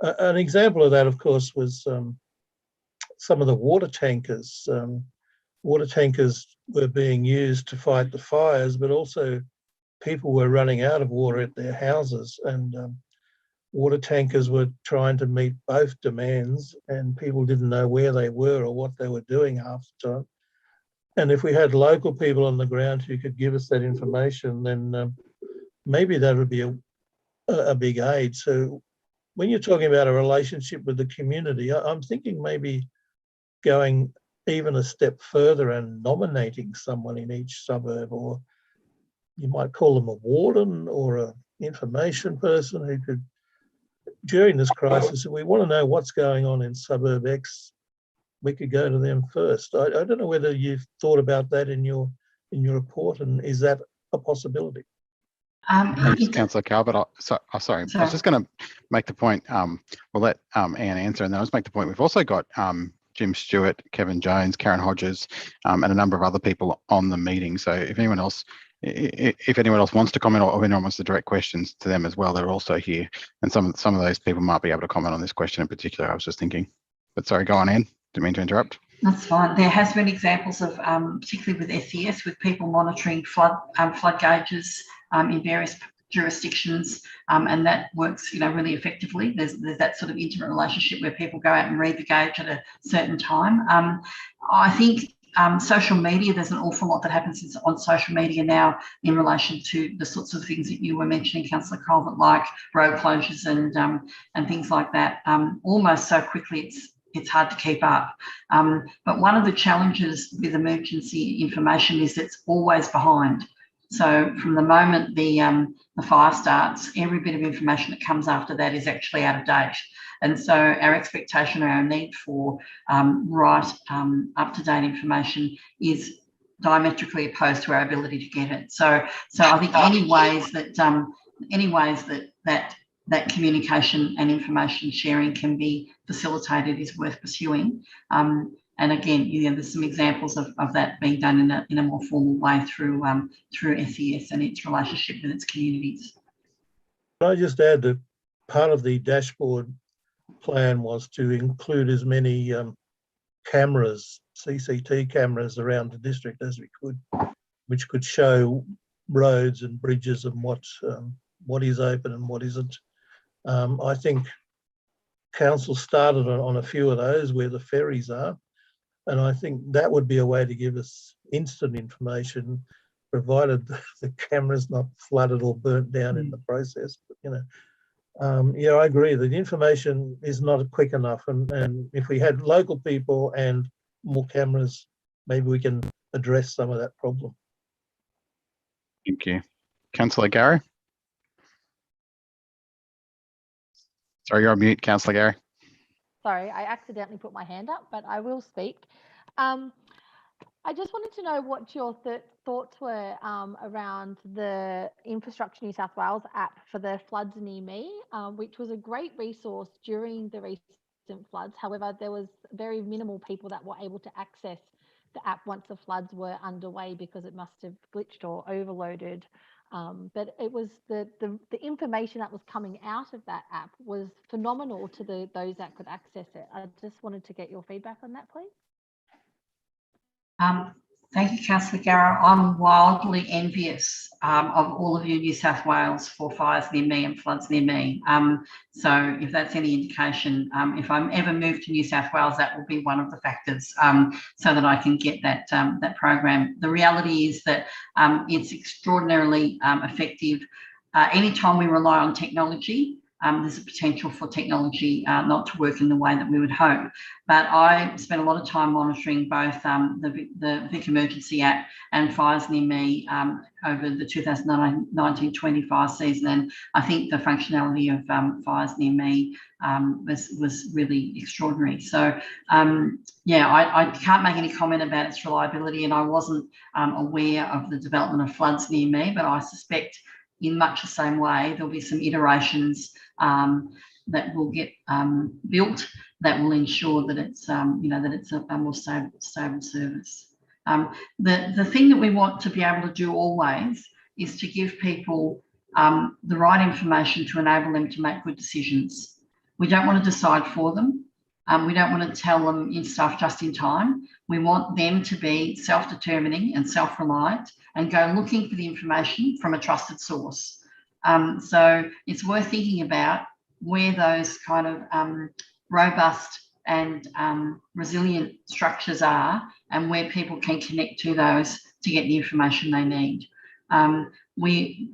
An example of that, of course, was some of the water tankers. Water tankers were being used to fight the fires, but also people were running out of water at their houses. And water tankers were trying to meet both demands and people didn't know where they were or what they were doing half the time. And if we had local people on the ground who could give us that information, then maybe that would be a big aid. So when you're talking about a relationship with the community, I'm thinking maybe going even a step further and nominating someone in each suburb, or you might call them a warden or an information person who could, during this crisis, if we want to know what's going on in suburb X, we could go to them first. I don't know whether you've thought about that in your report, and is that a possibility? Thanks, Councillor Calvert. Sorry, I was just going to make the point. We'll let Anne answer, and then I'll just make the point. We've also got Jim Stewart, Kevin Jones, Karen Hodges, and a number of other people on the meeting. So if anyone else wants to comment, or anyone wants to direct questions to them as well, they're also here. And some of those people might be able to comment on this question in particular. I was just thinking, but sorry, go on, Anne. Didn't mean to interrupt. That's fine. There has been examples of, particularly with SES, with people monitoring flood gauges in various jurisdictions, and that works, really effectively. There's that sort of intimate relationship where people go out and read the gauge at a certain time. I think social media, there's an awful lot that happens on social media now in relation to the sorts of things that you were mentioning, Councillor Calvert, like road closures and things like that. Almost so quickly it's hard to keep up. But one of the challenges with emergency information is it's always behind. So from the moment the fire starts, every bit of information that comes after that is actually out of date. And so our expectation or our need for up-to-date information is diametrically opposed to our ability to get it. So I think any ways that communication and information sharing can be facilitated is worth pursuing. And again, there's some examples of that being done in a more formal way through SES and its relationship with its communities. Can I just add that part of the dashboard plan was to include as many cameras, CCT cameras around the district as we could, which could show roads and bridges and what is open and what isn't. I think council started on a few of those where the ferries are, and I think that would be a way to give us instant information, provided the camera's not flooded or burnt down in the process. But, yeah, I agree that the information is not quick enough, and if we had local people and more cameras, maybe we can address some of that problem. Thank you. Councillor Gary? Sorry, you're on mute, Councillor Gary. Sorry, I accidentally put my hand up, but I will speak. I just wanted to know what your thoughts were around the Infrastructure New South Wales app for the floods near me, which was a great resource during the recent floods. However, there was very minimal people that were able to access the app once the floods were underway because it must have glitched or overloaded. But it was the information that was coming out of that app was phenomenal to those that could access it. I just wanted to get your feedback on that, please. Thank you, Councillor Garrow. I'm wildly envious of all of you New South Wales for fires near me and floods near me. So if that's any indication, if I'm ever moved to New South Wales, that will be one of the factors so that I can get that, that program. The reality is that it's extraordinarily effective. Anytime we rely on technology, there's a potential for technology not to work in the way that we would hope. But I spent a lot of time monitoring both the Vic Emergency app and fires near me over the 2019-20 fire season, and I think the functionality of fires near me was really extraordinary. So yeah, I can't make any comment about its reliability, and I wasn't aware of the development of floods near me, but I suspect in much the same way, there'll be some iterations that will get built that will ensure that it's, that it's a more stable service. The thing that we want to be able to do always is to give people the right information to enable them to make good decisions. We don't want to decide for them. We don't want to tell them stuff just in time. We want them to be self-determining and self-reliant and go looking for the information from a trusted source. So it's worth thinking about where those kind of robust and resilient structures are, and where people can connect to those to get the information they need. We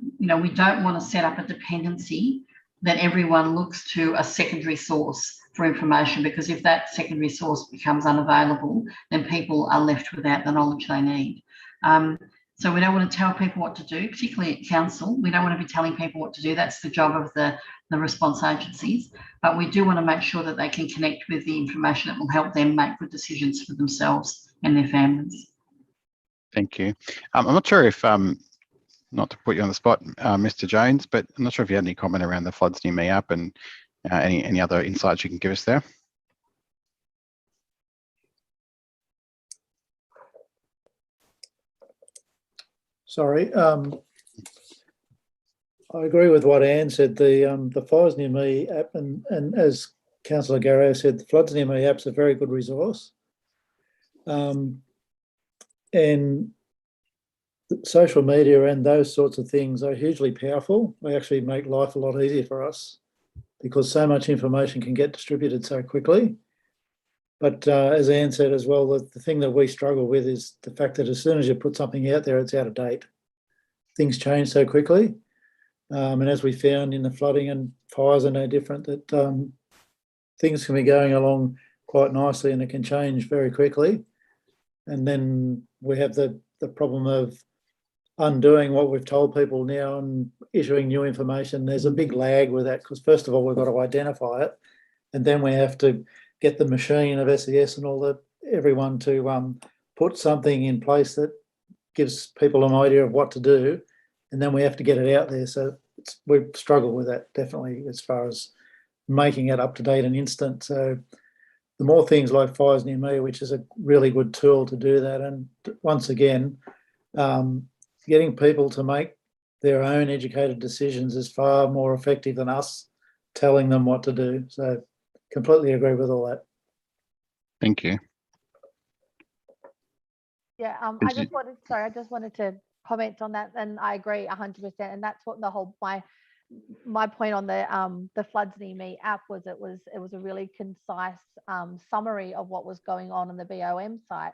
don't want to set up a dependency that everyone looks to a secondary source for information, because if that secondary source becomes unavailable, then people are left without the knowledge they need. So we don't want to tell people what to do, particularly at council. We don't want to be telling people what to do. That's the job of the response agencies. But we do want to make sure that they can connect with the information that will help them make good decisions for themselves and their families. Thank you. I'm not sure if, not to put you on the spot, Mr. Jones, but I'm not sure if you had any comment around the Floods Near Me app and any other insights you can give us there. Sorry, I agree with what Anne said. The Fires Near Me app, and as Councillor Garrow said, the Floods Near Me app's a very good resource. And social media and those sorts of things are hugely powerful. They actually make life a lot easier for us because so much information can get distributed so quickly. But as Anne said as well, the thing that we struggle with is the fact that as soon as you put something out there, it's out of date. Things change so quickly. And as we found in the flooding, and fires are no different, that things can be going along quite nicely and it can change very quickly. And then we have the problem of undoing what we've told people now and issuing new information. There's a big lag with that because first of all, we've got to identify it, and then we have to get the machine of SES and everyone to put something in place that gives people an idea of what to do, and then we have to get it out there. So we struggle with that definitely as far as making it up to date and instant. So the more things like Fires Near Me, which is a really good tool to do that, and once again, getting people to make their own educated decisions is far more effective than us telling them what to do. So completely agree with all that. Thank you. Yeah, I just wanted to comment on that, and I agree 100%. And that's what the whole my point on the Floods Near Me app was. It was a really concise summary of what was going on the BOM site,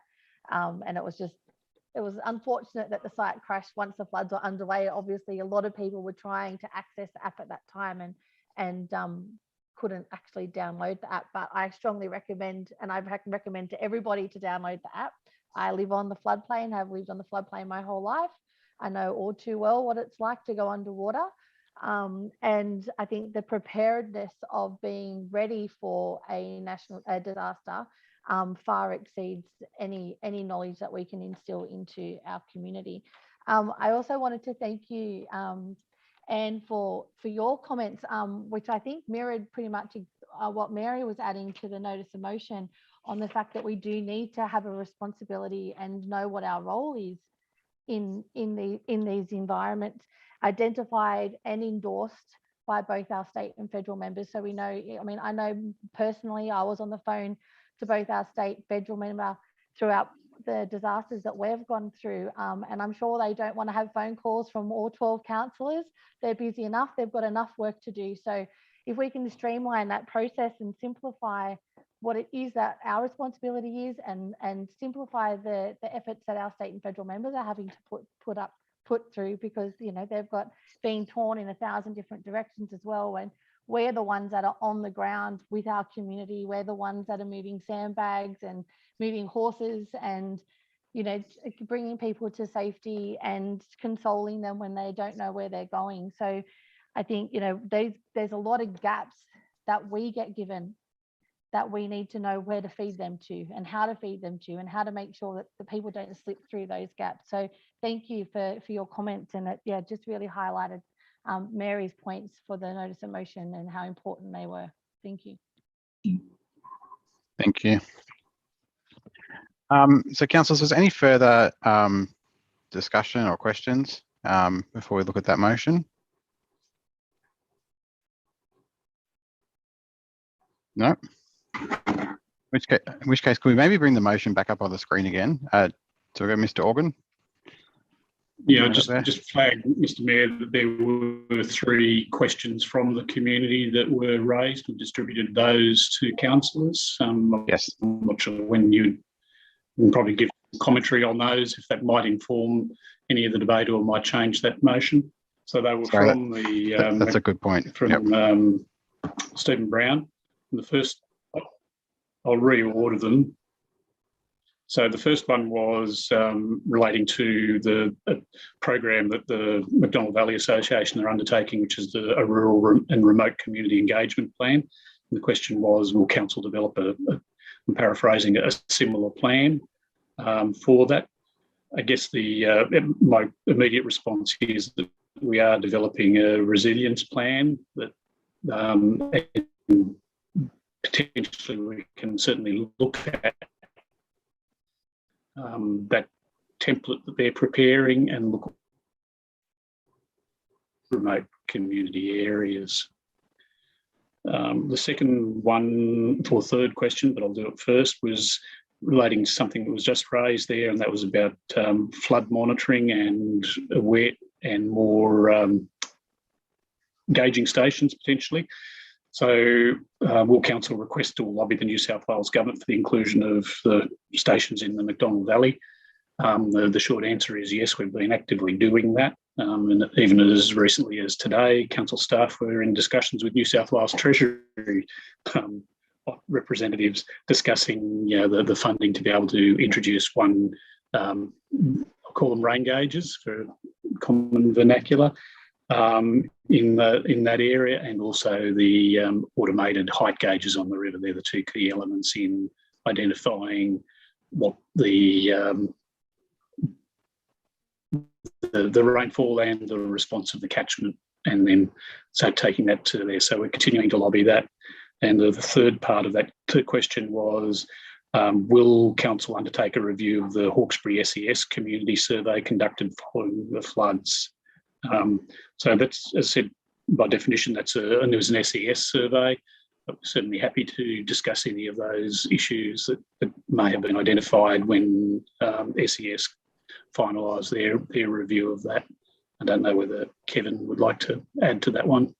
and it was unfortunate that the site crashed once the floods were underway. Obviously, a lot of people were trying to access the app at that time and couldn't actually download the app. But I strongly recommend, and I recommend to everybody to download the app. I live on the floodplain, have lived on the floodplain my whole life. I know all too well what it's like to go underwater. And I think the preparedness of being ready for a national disaster far exceeds any knowledge that we can instill into our community. I also wanted to thank you, Anne, for your comments, which I think mirrored pretty much what Mary was adding to the notice of motion on the fact that we do need to have a responsibility and know what our role is in these environments, identified and endorsed by both our state and federal members. So we know, I mean, I know personally, I was on the phone to both our state federal member throughout the disasters that we've gone through. And I'm sure they don't want to have phone calls from all 12 councillors. They're busy enough, they've got enough work to do. So if we can streamline that process and simplify what it is that our responsibility is, and simplify the efforts that our state and federal members are having to put through, because they've got being torn in 1,000 different directions as well. And we're the ones that are on the ground with our community. We're the ones that are moving sandbags and moving horses and, bringing people to safety and consoling them when they don't know where they're going. So I think, there's a lot of gaps that we get given that we need to know where to feed them to and how to feed them to and how to make sure that the people don't slip through those gaps. So thank you for your comments, and it just really highlighted Mary's points for the notice of motion and how important they were. Thank you. Thank you. So councillors, is there any further discussion or questions before we look at that motion? No? In which case, can we maybe bring the motion back up on the screen again? So we've got Mr. Organ. Yeah, Comment up there? just flag, Mr. Mayor, that there were 3 questions from the community that were raised and distributed those to councillors. Yes. I'm not sure when you can probably give commentary on those, if that might inform any of the debate or might change that motion. So they were Sorry, from the that's a good point. from Yep. Stephen Brown. The first, I'll reorder them. So the first one was relating to the program that the McDonald Valley Association are undertaking, which is a rural and remote community engagement plan. And the question was, will council develop I'm paraphrasing, a similar plan for that? I guess my immediate response is that we are developing a resilience plan that potentially we can certainly look at that template that they're preparing and look at remote community areas. The second one, or third question, but I'll do it first, was relating to something that was just raised there, and that was about flood monitoring and more gauging stations potentially. So will council request or lobby the New South Wales government for the inclusion of the stations in the McDonald Valley? The short answer is yes, we've been actively doing that. And even as recently as today, council staff were in discussions with New South Wales Treasury representatives discussing the funding to be able to introduce one, I'll call them rain gauges for common vernacular, in that area, and also the automated height gauges on the river. They're the 2 key elements in identifying what the rainfall and the response of the catchment, and then so taking that to there. So we're continuing to lobby that. And the third part of that question was, will council undertake a review of the Hawkesbury SES community survey conducted following the floods? So that's, as I said, by definition, and there was an SES survey. But we're certainly happy to discuss any of those issues that may have been identified when SES finalise their review of that. I don't know whether Kevin would like to add to that one.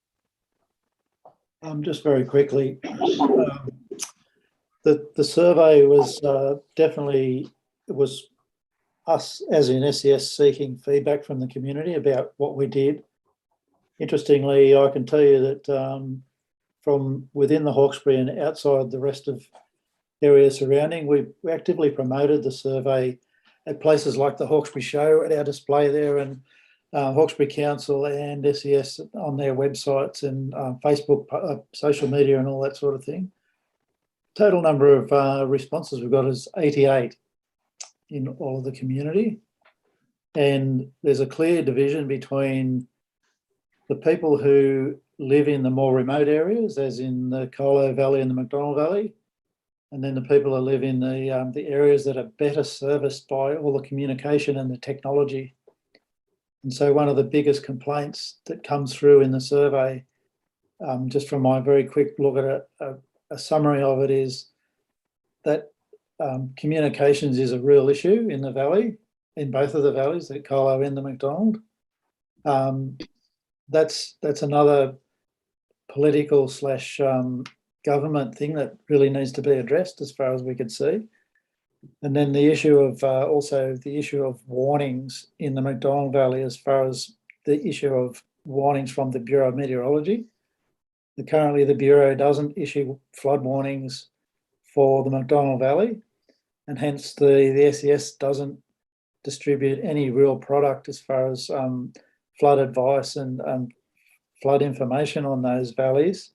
Just very quickly, the survey was definitely, it was us as in SES seeking feedback from the community about what we did. Interestingly, I can tell you that from within the Hawkesbury and outside the rest of areas surrounding, we actively promoted the survey at places like the Hawkesbury Show at our display there, and Hawkesbury Council and SES on their websites and Facebook, social media and all that sort of thing. Total number of responses we've got is 88 in all of the community. And there's a clear division between the people who live in the more remote areas, as in the Colo Valley and the McDonald Valley, and then the people who live in the areas that are better serviced by all the communication and the technology. And so one of the biggest complaints that comes through in the survey, just from my very quick look at a summary of it, is that communications is a real issue in the valley, in both of the valleys, the Colo and the McDonald. That's another political / government thing that really needs to be addressed as far as we can see. And then the issue of also the issue of warnings in the McDonald Valley, as far as the issue of warnings from the Bureau of Meteorology. Currently, the Bureau doesn't issue flood warnings for the McDonald Valley, and hence the SES doesn't distribute any real product as far as flood advice and flood information on those valleys.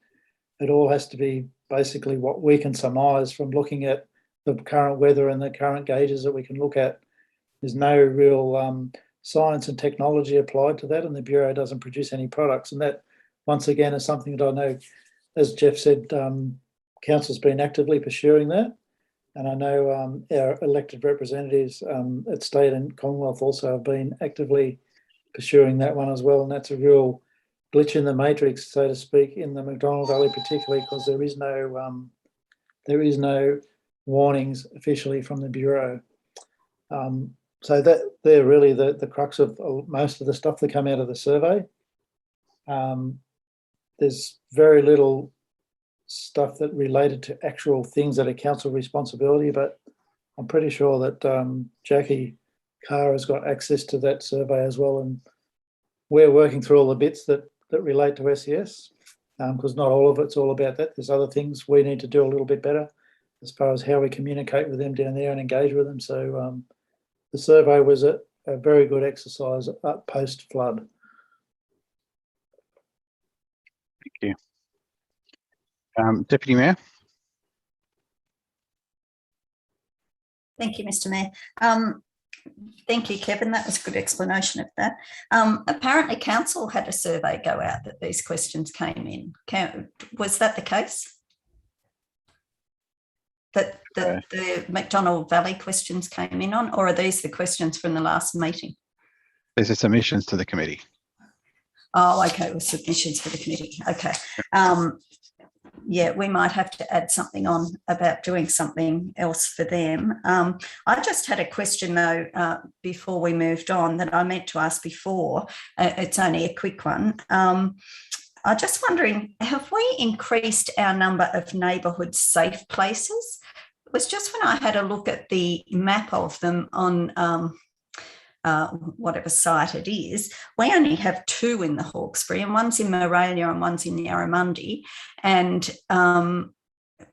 It all has to be basically what we can surmise from looking at the current weather and the current gauges that we can look at. There's no real science and technology applied to that, and the Bureau doesn't produce any products. And that, once again, is something that I know, as Jeff said, Council's been actively pursuing that. And I know our elected representatives at State and Commonwealth also have been actively pursuing that one as well. And that's a real glitch in the matrix, so to speak, in the McDonald Valley, particularly because there is no warnings officially from the Bureau. So that they're really the crux of most of the stuff that come out of the survey. There's very little stuff that related to actual things that are council responsibility, but I'm pretty sure that Jackie Carr has got access to that survey as well, and we're working through all the bits that relate to SES, because not all of it's all about that. There's other things we need to do a little bit better as far as how we communicate with them down there and engage with them. So the survey was a very good exercise post-flood. Thank you. Deputy Mayor. Thank you, Mr. Mayor. Thank you, Kevin. That was a good explanation of that. Apparently, council had a survey go out that these questions came in. Was that the case? That the McDonnell Valley questions came in on, or are these the questions from the last meeting? These are submissions to the committee. Oh, okay, with submissions for the committee. Okay. Yeah, we might have to add something on about doing something else for them. I just had a question though, before we moved on, that I meant to ask before. It's only a quick one. I'm just wondering, have we increased our number of neighbourhood safe places? It was just when I had a look at the map of them on whatever site it is, we only have 2 in the Hawkesbury, and one's in Moralia and one's in Yarramundi. And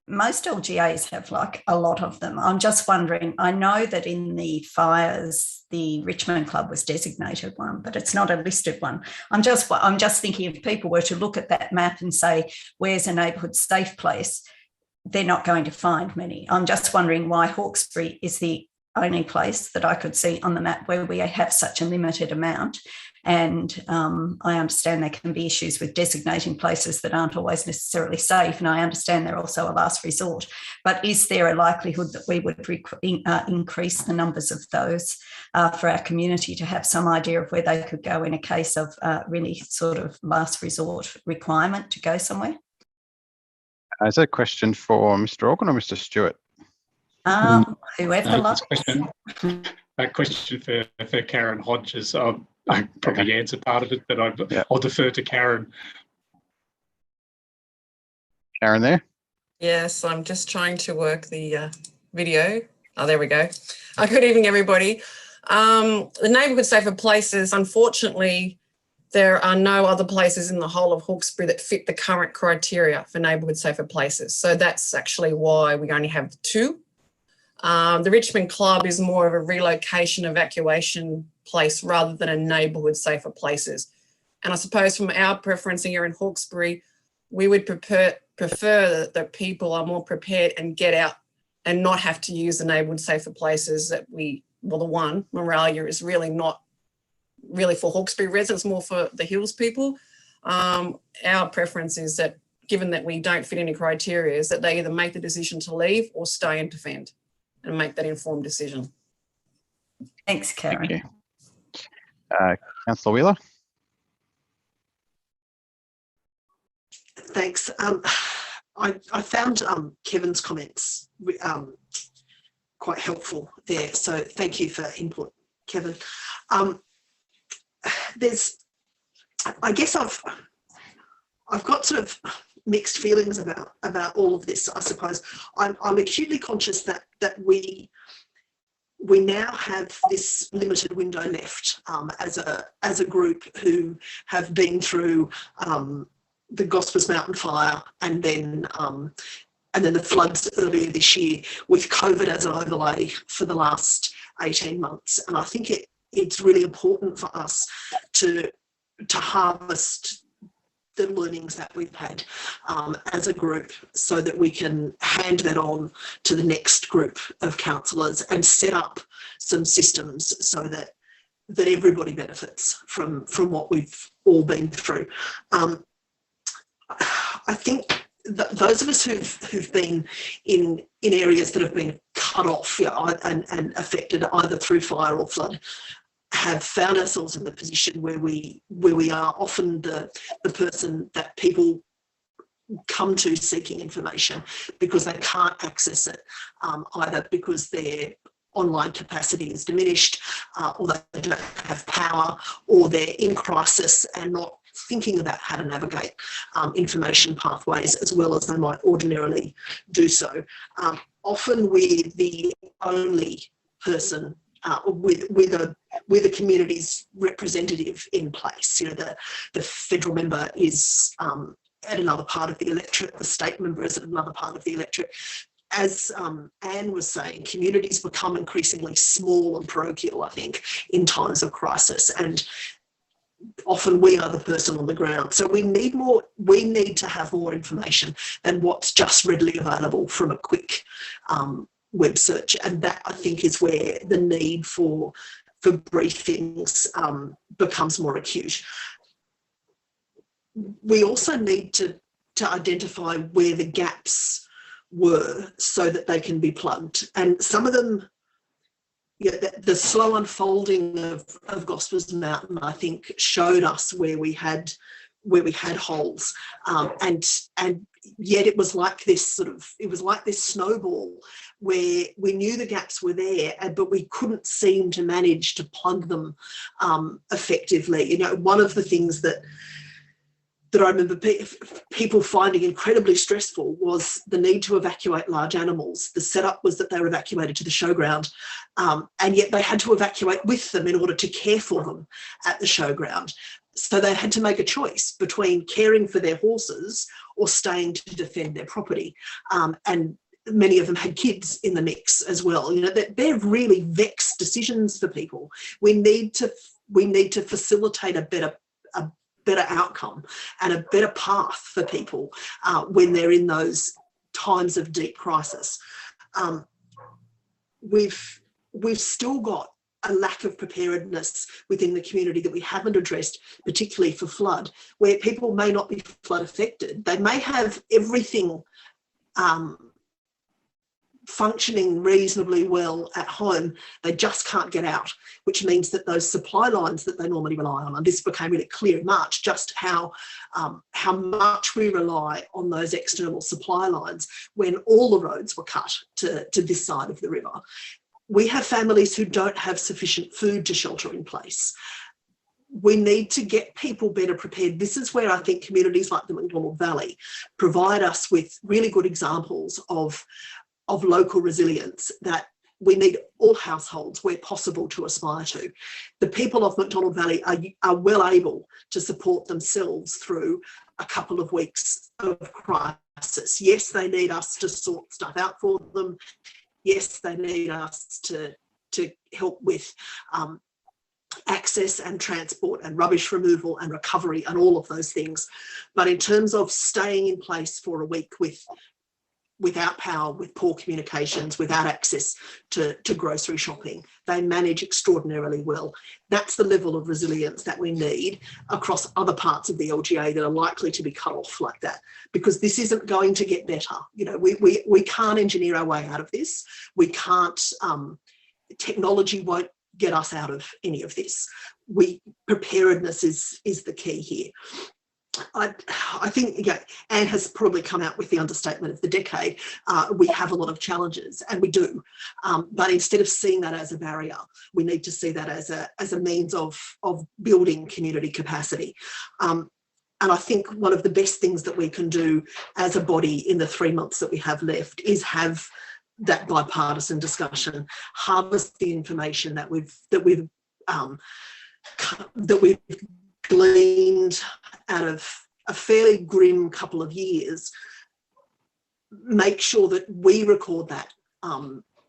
most LGAs have like a lot of them. I'm just wondering, I know that in the fires, the Richmond Club was designated one, but it's not a listed one. I'm just thinking if people were to look at that map and say, where's a neighbourhood safe place, they're not going to find many. I'm just wondering why Hawkesbury is the only place that I could see on the map where we have such a limited amount. And I understand there can be issues with designating places that aren't always necessarily safe, and I understand they're also a last resort. But is there a likelihood that we would increase the numbers of those for our community to have some idea of where they could go in a case of really sort of last resort requirement to go somewhere? Is that a question for Mr. Organ or Mr. Stewart? Whoever likes. A question for Karen Hodges. I probably answered part of it, but I'll defer to Karen. Karen there? Yes, I'm just trying to work the video. Oh, there we go. Good evening, everybody. The neighbourhood safer places, unfortunately, there are no other places in the whole of Hawkesbury that fit the current criteria for neighbourhood safer places. So that's actually why we only have 2. The Richmond Club is more of a relocation evacuation place rather than a neighbourhood safer places. And I suppose from our preference here in Hawkesbury, we would prefer that people are more prepared and get out and not have to use the neighbourhood safer places that the one, Moralia, is really not really for Hawkesbury residents, more for the Hills people. Our preference is that, given that we don't fit any criteria, is that they either make the decision to leave or stay and defend and make that informed decision. Thanks, Karen. Thank you. Councillor Wheeler. Thanks. I found Kevin's comments quite helpful there. So thank you for input, Kevin. I guess I've got sort of mixed feelings about all of this. I suppose I'm acutely conscious that we now have this limited window left as a group who have been through the Gospers Mountain fire and then the floods earlier this year with COVID as an overlay for the last 18 months. And I think it's really important for us to harvest the learnings that we've had as a group so that we can hand that on to the next group of councillors and set up some systems so that everybody benefits from what we've all been through. I think that those of us who've been in areas that have been cut off and affected either through fire or flood have found ourselves in the position where we are often the person that people come to seeking information because they can't access it, either because they're online capacity is diminished, or they don't have power, or they're in crisis and not thinking about how to navigate information pathways as well as they might ordinarily do so. Often we're the only person with a community's representative in place. You know, the federal member is at another part of the electorate, the state member is at another part of the electorate. As Anne was saying, communities become increasingly small and parochial, I think, in times of crisis, and often we are the person on the ground. So we need to have more information than what's just readily available from a quick web search, and that, I think, is where the need for briefings becomes more acute. We also need to identify where the gaps were so that they can be plugged, and some of them, the slow unfolding of Gospers Mountain, I think, showed us where we had holes, and yet it was like this snowball where we knew the gaps were there, but we couldn't seem to manage to plug them effectively. You know, one of the things that I remember people finding incredibly stressful was the need to evacuate large animals. The setup was that they were evacuated to the showground, and yet they had to evacuate with them in order to care for them at the showground. So they had to make a choice between caring for their horses or staying to defend their property. And many of them had kids in the mix as well. You know, they're really vexed decisions for people. We need to facilitate a better outcome and a better path for people when they're in those times of deep crisis. We've still got a lack of preparedness within the community that we haven't addressed, particularly for flood, where people may not be flood affected. They may have everything functioning reasonably well at home, they just can't get out, which means that those supply lines that they normally rely on, and this became really clear in March, just how much we rely on those external supply lines when all the roads were cut to this side of the river. We have families who don't have sufficient food to shelter in place. We need to get people better prepared. This is where I think communities like the Macdonald Valley provide us with really good examples of local resilience that we need all households where possible to aspire to. The people of Macdonald Valley are well able to support themselves through a couple of weeks of crisis. Yes, they need us to sort stuff out for them. Yes, they need us to help with access and transport and rubbish removal and recovery and all of those things. But in terms of staying in place for a week without power, with poor communications, without access to grocery shopping, they manage extraordinarily well. That's the level of resilience that we need across other parts of the LGA that are likely to be cut off like that, because this isn't going to get better. You know, we can't engineer our way out of this. We can't, technology won't get us out of any of this. Preparedness is the key here. I think, Anne has probably come out with the understatement of the decade. We have a lot of challenges, and we do. But instead of seeing that as a barrier, we need to see that as a means of building community capacity. And I think one of the best things that we can do as a body in the 3 months that we have left is have that bipartisan discussion, harvest the information that we've gleaned out of a fairly grim couple of years, make sure that we record that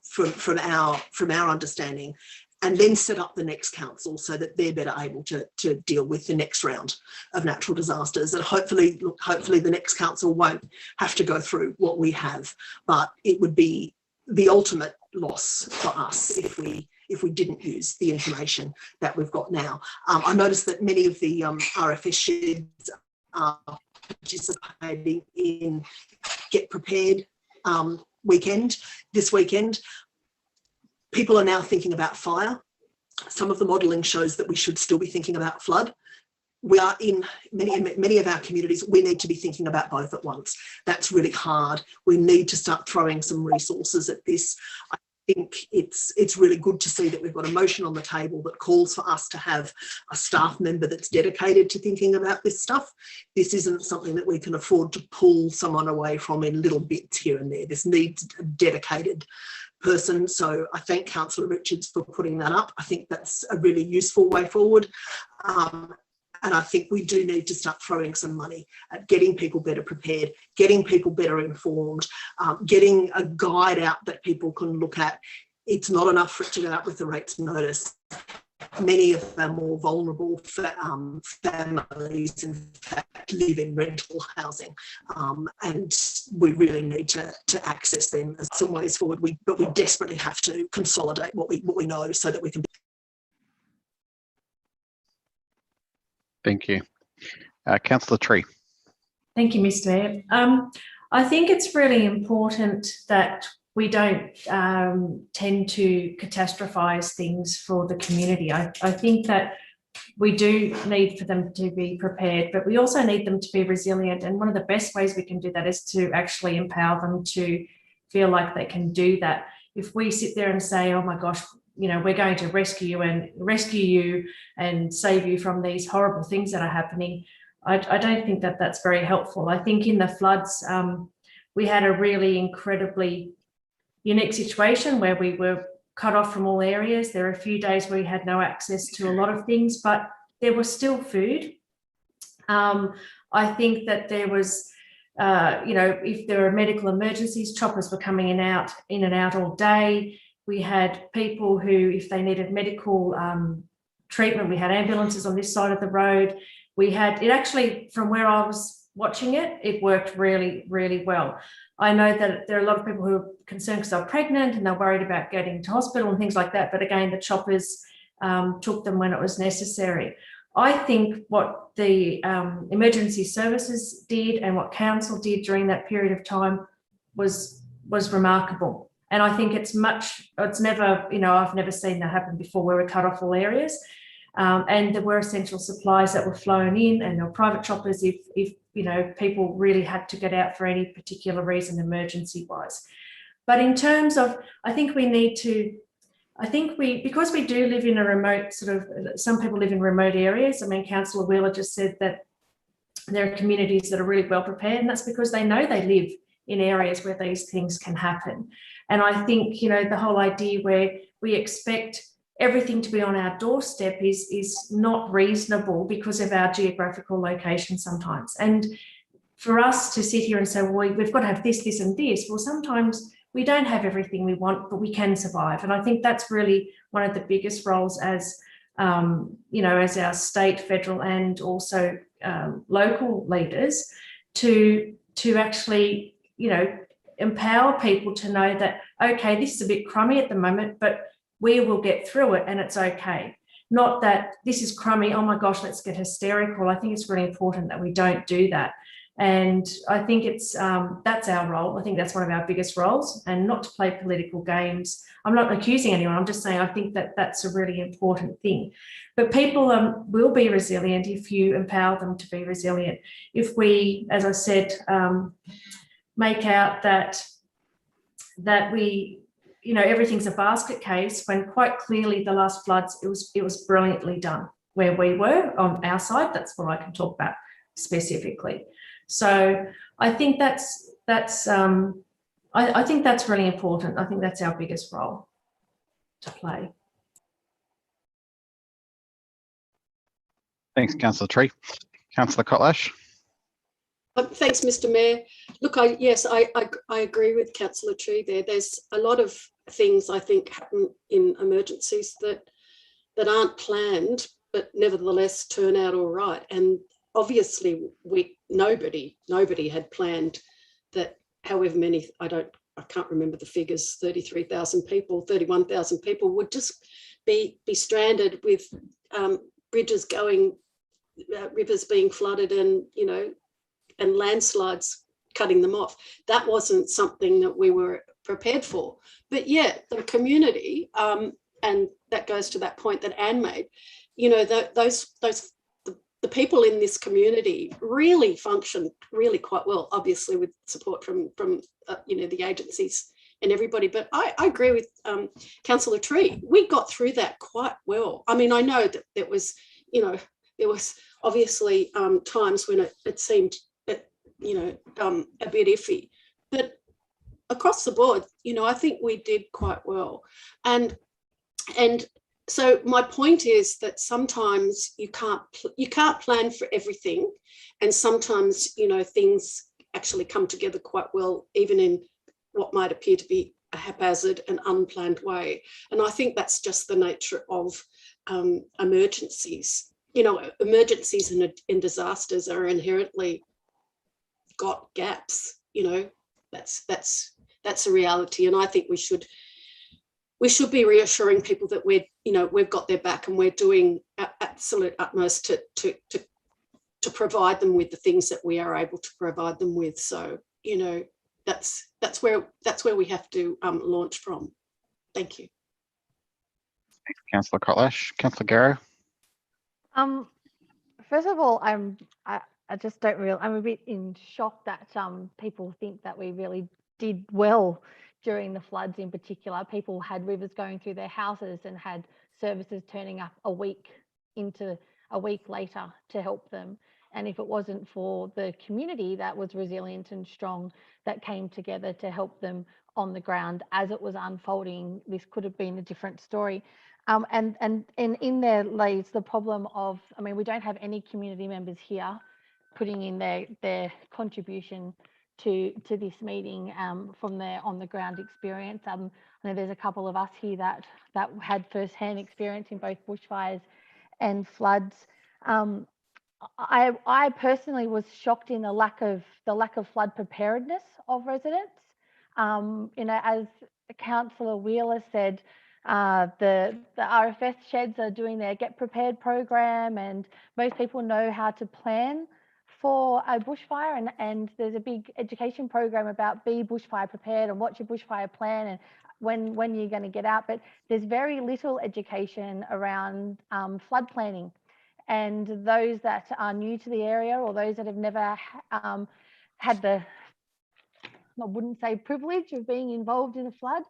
from our understanding, and then set up the next council so that they're better able to deal with the next round of natural disasters. And hopefully the next council won't have to go through what we have, but it would be the ultimate loss for us if we didn't use the information that we've got now. I noticed that many of the RFS sheds are participating in Get Prepared this weekend. People are now thinking about fire. Some of the modelling shows that we should still be thinking about flood. We are in many of our communities, we need to be thinking about both at once. That's really hard. We need to start throwing some resources at this. I think it's really good to see that we've got a motion on the table that calls for us to have a staff member that's dedicated to thinking about this stuff. This isn't something that we can afford to pull someone away from in little bits here and there. This needs a dedicated person. So I thank Councillor Richards for putting that up. I think that's a really useful way forward. And I think we do need to start throwing some money at getting people better prepared, getting people better informed, getting a guide out that people can look at. It's not enough for it to go out with the rates notice. Many of our more vulnerable families, in fact, live in rental housing, and we really need to access them as some ways forward. But we desperately have to consolidate what we know so that we can. Thank you. Councillor Tree. Thank you, Mr. Mayor. I think it's really important that we don't tend to catastrophise things for the community. I think that we do need for them to be prepared, but we also need them to be resilient. And one of the best ways we can do that is to actually empower them to feel like they can do that. If we sit there and say, oh my gosh, you know, we're going to rescue you and save you from these horrible things that are happening, I don't think that that's very helpful. I think in the floods, we had a really incredibly unique situation where we were cut off from all areas. There were a few days where we had no access to a lot of things, but there was still food. I think that there was, you know, if there were medical emergencies, choppers were coming in and out all day. We had people who, if they needed medical treatment, we had ambulances on this side of the road. We had it actually, from where I was watching it, it worked really, really well. I know that there are a lot of people who are concerned because they're pregnant and they're worried about getting to hospital and things like that. But again, the choppers took them when it was necessary. I think what the emergency services did and what council did during that period of time was remarkable. And I think it's never, you know, I've never seen that happen before where we cut off all areas. And there were essential supplies that were flown in, and there were private choppers if you know, people really had to get out for any particular reason, emergency wise. But in terms of, I think we need to, because we do live in a remote sort of, some people live in remote areas. I mean, Councillor Wheeler just said that there are communities that are really well prepared, and that's because they know they live in areas where these things can happen. And I think, you know, the whole idea where we expect everything to be on our doorstep is not reasonable because of our geographical location sometimes. And for us to sit here and say, well, we've got to have this, this and this, well, sometimes we don't have everything we want, but we can survive. And I think that's really one of the biggest roles as, you know, as our state, federal and also local leaders to actually, you know, empower people to know that, okay, this is a bit crummy at the moment, but we will get through it and it's okay. Not that this is crummy, oh my gosh, let's get hysterical. I think it's really important that we don't do that. And I think it's that's our role. I think that's one of our biggest roles, and not to play political games. I'm not accusing anyone. I'm just saying I think that that's a really important thing. But people will be resilient if you empower them to be resilient. If we, as I said, make out that we, you know, everything's a basket case, when quite clearly the last floods, it was brilliantly done where we were on our side. That's what I can talk about specifically. So I think that's I think that's really important. I think that's our biggest role to play. Thanks, Councillor Tree. Councillor Kotlash. Thanks, Mr. Mayor. Look, I agree with Councillor Tree there. There's a lot of things I think happen in emergencies that aren't planned, but nevertheless turn out all right. And obviously, nobody had planned that. However many, I can't remember the figures. 33,000 people, 31,000 people would just be stranded with bridges going, rivers being flooded, and and landslides cutting them off. That wasn't something that we were prepared for. But yet the community, and that goes to that point that Anne made, the people in this community really functioned really quite well, obviously with support from the agencies and everybody. But I agree with Councillor Tree. We got through that quite well. I mean, I know that there was, you know, there was obviously times when it seemed, a bit iffy, but across the board, you know, I think we did quite well. And so my point is that sometimes you can't plan for everything, and sometimes, you know, things actually come together quite well, even in what might appear to be a haphazard and unplanned way. And I think that's just the nature of emergencies. You know, emergencies and disasters are inherently got gaps. You know, that's a reality, and I think we should be reassuring people that we've got their back, and we're doing our absolute utmost to provide them with the things that we are able to provide them with. So, you know, that's where we have to launch from. Thank you. Thanks, Councillor Kotlash. Councillor Garrow. First of all, I just don't really. I'm a bit in shock that people think that we really did well during the floods. In particular, people had rivers going through their houses and had services turning up a week later to help them. And if it wasn't for the community that was resilient and strong, that came together to help them on the ground as it was unfolding, this could have been a different story. And in there lays the problem of, I mean, we don't have any community members here putting in their contribution to this meeting from their on the ground experience. I know there's a couple of us here that had first-hand experience in both bushfires and floods. I personally was shocked in the lack of flood preparedness of residents. You know, as Councillor Wheeler said, the RFS sheds are doing their Get Prepared program, and most people know how to plan for a bushfire, and there's a big education program about be bushfire prepared and what's your bushfire plan and when you're going to get out. But there's very little education around flood planning. And those that are new to the area, or those that have never had the, I wouldn't say privilege of being involved in a flood,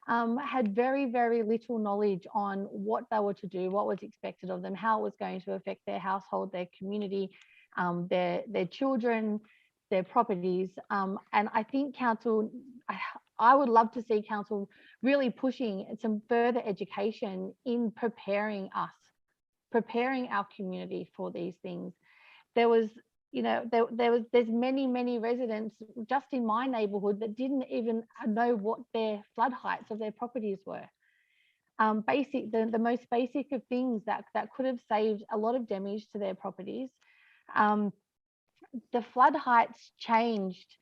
had very, very little knowledge on what they were to do, what was expected of them, how it was going to affect their household, their community, their children, their properties. And I think council, I would love to see council really pushing some further education in preparing our community for these things. There was, you know, there's many residents just in my neighbourhood that didn't even know what their flood heights of their properties were. The most basic of things that could have saved a lot of damage to their properties. The flood heights changed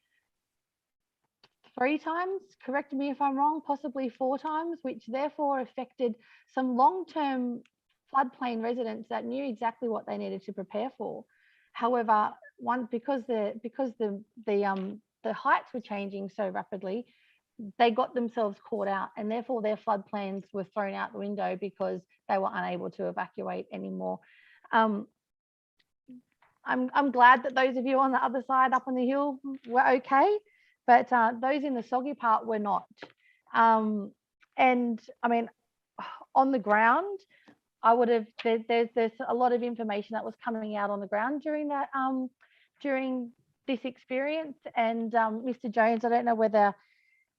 3 times, correct me if I'm wrong, possibly 4 times, which therefore affected some long-term floodplain residents that knew exactly what they needed to prepare for. However, because the heights were changing so rapidly, they got themselves caught out, and therefore their flood plans were thrown out the window because they were unable to evacuate anymore. I'm glad that those of you on the other side up on the hill were okay, but those in the soggy part were not. And I mean, on the ground, I would have, there's a lot of information that was coming out on the ground during that, during this experience. And Mr. Jones, I don't know whether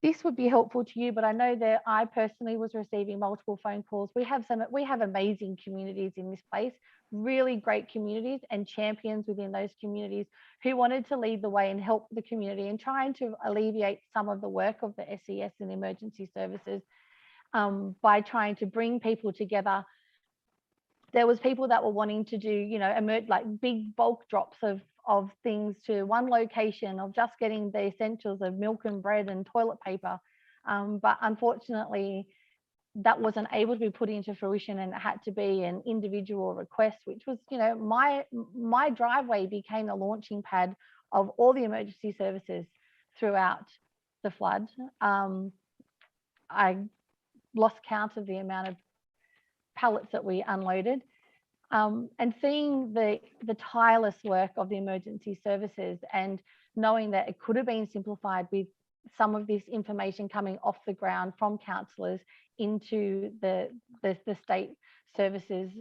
this would be helpful to you, but I know that I personally was receiving multiple phone calls. We have amazing communities in this place, really great communities and champions within those communities who wanted to lead the way and help the community and trying to alleviate some of the work of the SES and emergency services by trying to bring people together. There was people that were wanting to do, you know, like big bulk drops of things to one location, of just getting the essentials of milk and bread and toilet paper. But unfortunately, that wasn't able to be put into fruition, and it had to be an individual request, which was, you know, my driveway became a launching pad of all the emergency services throughout the flood. I lost count of the amount of pallets that we unloaded, and seeing the tireless work of the emergency services and knowing that it could have been simplified with some of this information coming off the ground from councillors into the state services.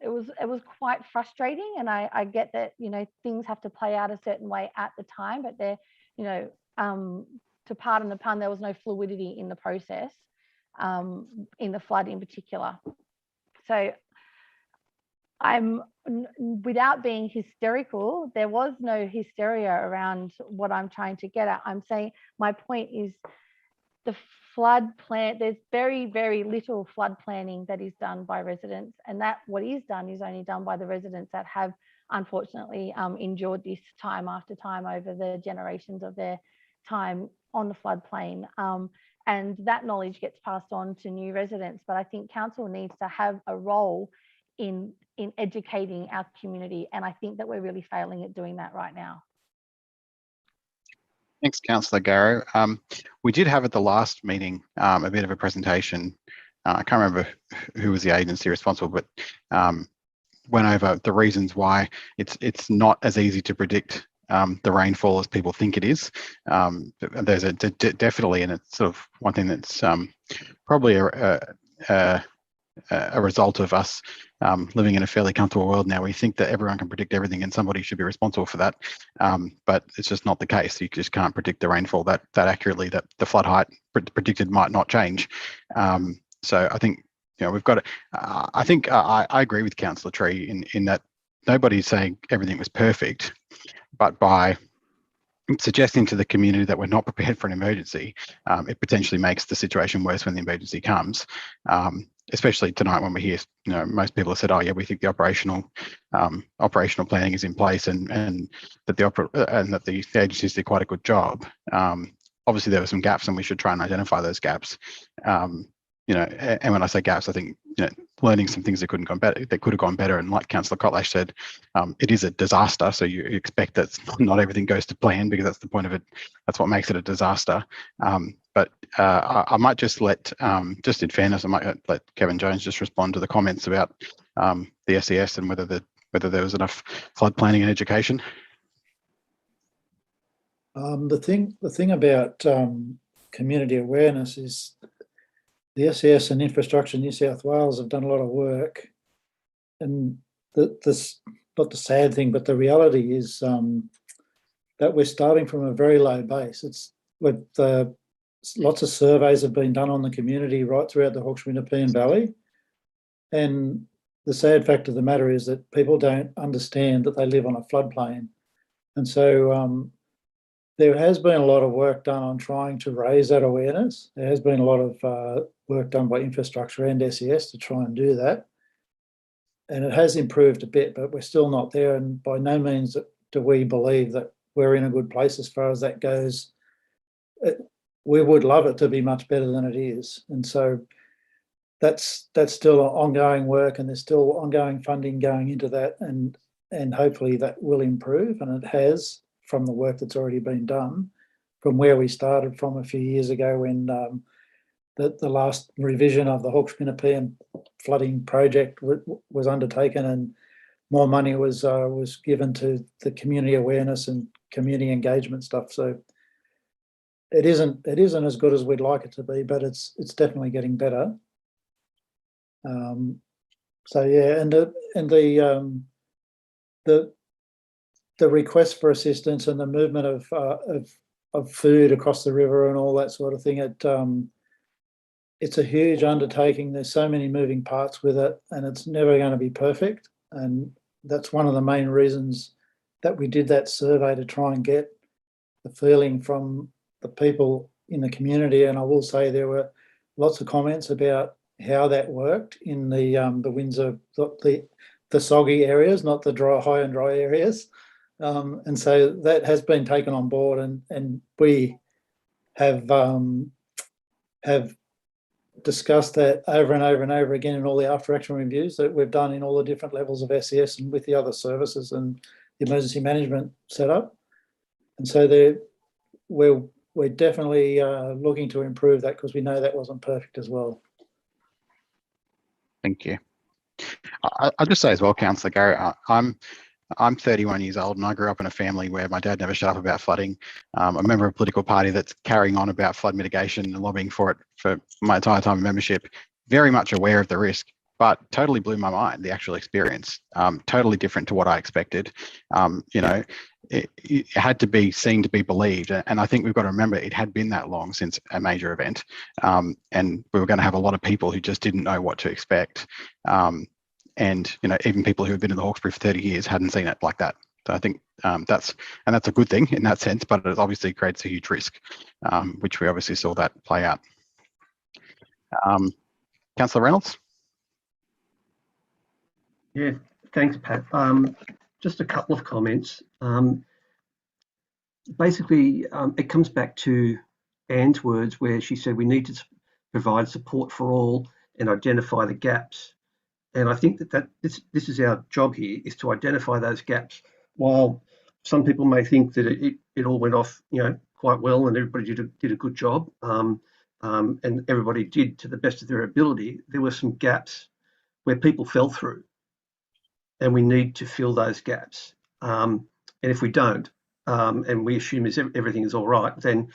It was quite frustrating, and I get that, you know, things have to play out a certain way at the time, but there, you know, to pardon the pun, there was no fluidity in the process, in the flood in particular. So without being hysterical, there was no hysteria around what I'm trying to get at. I'm saying my point is the flood plan, there's very, very little flood planning that is done by residents, and that what is done is only done by the residents that have unfortunately endured this time after time over the generations of their time on the floodplain. And that knowledge gets passed on to new residents. But I think council needs to have a role in educating our community, and I think that we're really failing at doing that right now. Thanks, Councillor Garrow. We did have at the last meeting a bit of a presentation. I can't remember who was the agency responsible, but went over the reasons why it's not as easy to predict the rainfall as people think it is. There's definitely, and it's sort of one thing that's probably a result of us living in a fairly comfortable world now. We think that everyone can predict everything and somebody should be responsible for that, but it's just not the case. You just can't predict the rainfall that accurately. That the flood height predicted might not change. So I think, you know, we've got to, I think I agree with Councillor Tree in that nobody's saying everything was perfect, but by suggesting to the community that we're not prepared for an emergency, it potentially makes the situation worse when the emergency comes. Especially tonight when we hear, you know, most people have said, oh yeah, we think the operational planning is in place, and that the agencies did quite a good job. Obviously there were some gaps, and we should try and identify those gaps. You know, and when I say gaps, I think, you know, learning some things that could have gone better. And like Councillor Kotlash said, it is a disaster, so you expect that not everything goes to plan, because that's the point of it. That's what makes it a disaster. But I might just let, just in fairness, I might let Kevin Jones just respond to the comments about the SES and whether there was enough flood planning and education. The thing about community awareness is the SES and Infrastructure New South Wales have done a lot of work, and this, not the sad thing, but the reality is that we're starting from a very low base. It's with lots of surveys have been done on the community right throughout the Hawkesbury and Nepean Valley, and the sad fact of the matter is that people don't understand that they live on a floodplain, and so there has been a lot of work done on trying to raise that awareness. There has been a lot of work done by infrastructure and SES to try and do that. And it has improved a bit, but we're still not there. And by no means do we believe that we're in a good place as far as that goes. We would love it to be much better than it is. And so that's still ongoing work, and there's still ongoing funding going into that. And hopefully that will improve, and it has, from the work that's already been done, from where we started from a few years ago when the last revision of the Hawkesbury and Nepean flooding project was undertaken, and more money was given to the community awareness and community engagement stuff. So it isn't as good as we'd like it to be, but it's definitely getting better. So yeah, and the request for assistance and the movement of food across the river and all that sort of thing, it's a huge undertaking. There's so many moving parts with it, and it's never going to be perfect. And that's one of the main reasons that we did that survey, to try and get the feeling from the people in the community. And I will say there were lots of comments about how that worked in the Windsor, the soggy areas, not the dry, high and dry areas. And so that has been taken on board, and we have discussed that over and over and over again in all the after action reviews that we've done in all the different levels of SES and with the other services and the emergency management setup. And so we're definitely looking to improve that, because we know that wasn't perfect as well. Thank you. I'll just say as well, Councillor Garrett, I'm I'm 31 years old and I grew up in a family where my dad never shut up about flooding. I'm a member of a political party that's carrying on about flood mitigation and lobbying for it for my entire time of membership. Very much aware of the risk, but totally blew my mind, the actual experience. Totally different to what I expected. It had to be seen to be believed. And I think we've got to remember it had been that long since a major event. And we were going to have a lot of people who just didn't know what to expect. And even people who have been in the Hawkesbury for 30 years hadn't seen it like that. So I think that's a good thing in that sense, but it obviously creates a huge risk, which we obviously saw that play out. Councillor Reynolds? Yeah, thanks, Pat. Just a couple of comments. Basically, it comes back to Anne's words where she said we need to provide support for all and identify the gaps. And I think that this is our job here, is to identify those gaps. While some people may think that it all went off, quite well, and everybody did a good job, and everybody did to the best of their ability, there were some gaps where people fell through, and we need to fill those gaps. And if we don't, and we assume everything is all right, then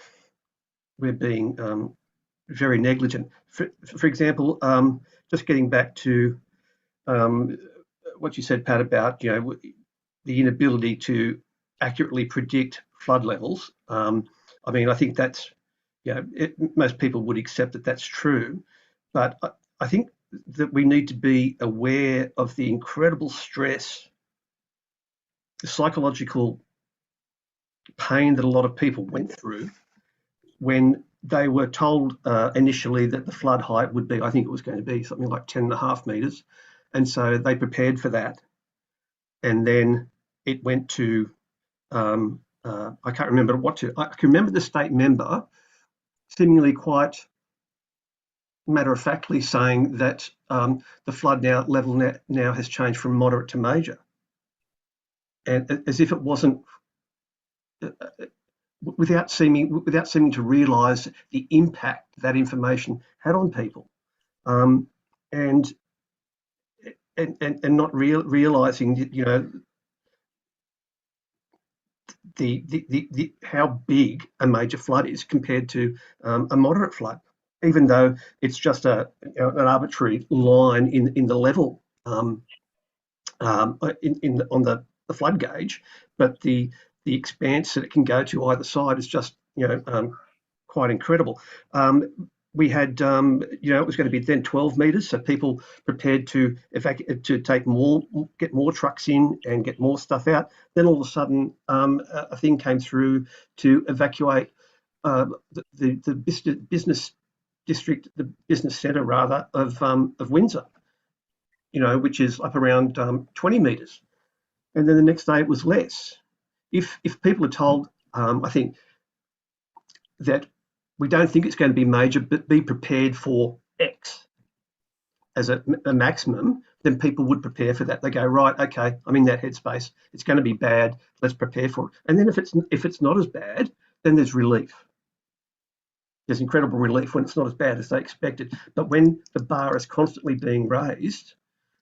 we're being very negligent. For example, just getting back to what you said, Pat, about the inability to accurately predict flood levels. I mean, I think that's most people would accept that that's true, but I think that we need to be aware of the incredible stress, the psychological pain that a lot of people went through when they were told initially that the flood height would be, I think it was going to be something like 10.5 metres. And so they prepared for that. And then it went to, I can't remember I can remember the state member seemingly quite matter-of-factly saying that the flood level now has changed from moderate to major. And as if it wasn't, without seeming to realise the impact that information had on people, and not realising the how big a major flood is compared to a moderate flood, even though it's just an arbitrary line in the level on the flood gauge, but the expanse that it can go to either side is just quite incredible. We had it was going to be then 12 metres, so people prepared to get more trucks in and get more stuff out. Then all of a sudden a thing came through to evacuate the business district, the business centre rather of Windsor, which is up around 20 metres, and then the next day it was less. If people are told, I think that we don't think it's going to be major, but be prepared for X as a maximum, then people would prepare for that. They go, right, okay, I'm in that headspace. It's going to be bad. Let's prepare for it. And then if it's not as bad, then there's relief. There's incredible relief when it's not as bad as they expected. But when the bar is constantly being raised,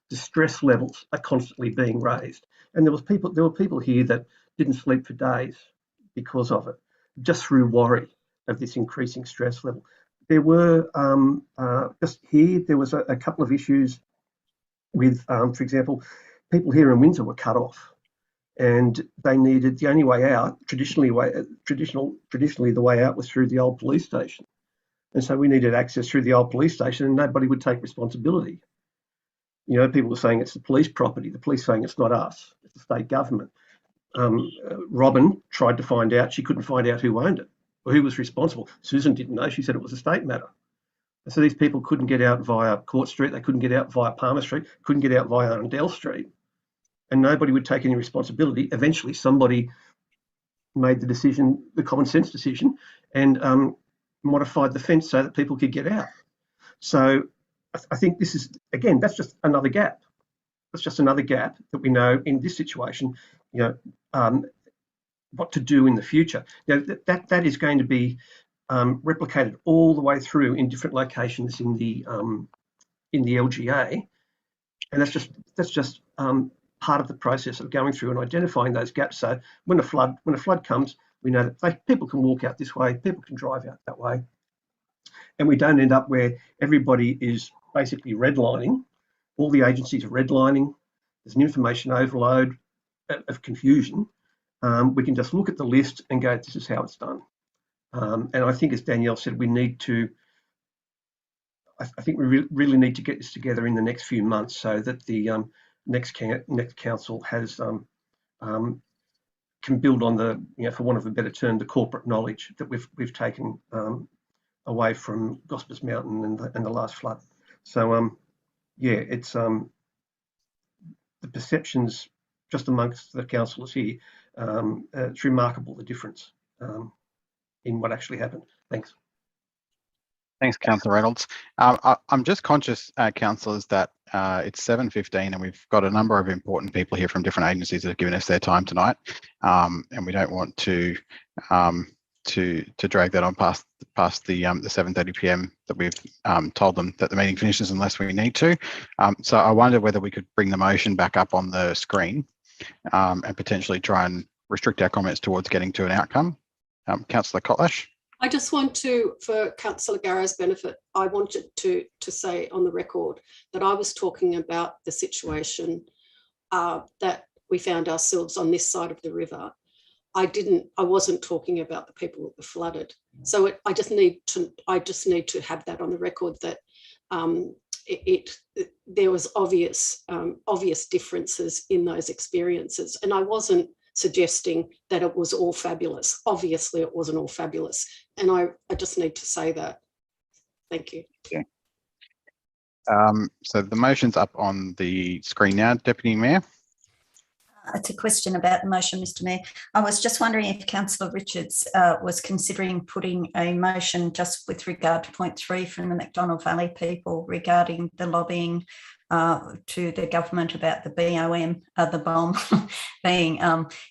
the stress levels are constantly being raised. And there were people here that didn't sleep for days because of it, just through worry of this increasing stress level. There were just here, there was a couple of issues with, for example, people here in Windsor were cut off, and they needed the only way out. Traditionally, the way out was through the old police station, and so we needed access through the old police station, and nobody would take responsibility. People were saying it's the police property. The police saying it's not us, it's the state government. Robin tried to find out. She couldn't find out who owned it or who was responsible. Susan didn't know. She said it was a state matter. So these people couldn't get out via Court Street. They couldn't get out via Palmer Street, couldn't get out via Arundel Street, and nobody would take any responsibility. Eventually, somebody made the decision, the common sense decision, and modified the fence so that people could get out. So I think this is, again, that's just another gap. That's just another gap that we know in this situation, what to do in the future. That is going to be replicated all the way through in different locations in the LGA, and that's just part of the process of going through and identifying those gaps. So when a flood comes, we know that people can walk out this way, people can drive out that way, and we don't end up where everybody is basically redlining. All the agencies are redlining. There's an information overload of confusion. We can just look at the list and go, this is how it's done. And I think, as Danielle said, we need to, I think we really need to get this together in the next few months so that the next council has can build on the, for want of a better term, the corporate knowledge that we've taken away from Gospers Mountain and the last flood. So yeah, it's the perceptions just amongst the councillors here. It's remarkable the difference in what actually happened. Thanks. Thanks, Councillor Reynolds. I'm just conscious, councillors, that it's 7:15 and we've got a number of important people here from different agencies that have given us their time tonight, and we don't want to drag that on past the 7:30 p.m. that we've told them that the meeting finishes unless we need to. So I wonder whether we could bring the motion back up on the screen and potentially try and restrict our comments towards getting to an outcome. Councillor Kotlash. I just want to, for Councillor Garrow's benefit, I wanted to say on the record that I was talking about the situation that we found ourselves on this side of the river. I wasn't talking about the people that were flooded. So I just need to have that on the record that there was obvious differences in those experiences, and I wasn't suggesting that it was all fabulous. Obviously, it wasn't all fabulous, and I just need to say that. Thank you. Okay. So the motion's up on the screen now, Deputy Mayor. It's a question about the motion, Mr. Mayor. I was just wondering if Councillor Richards was considering putting a motion just with regard to point 3 from the McDonnell Valley people regarding the lobbying to the government about the bomb being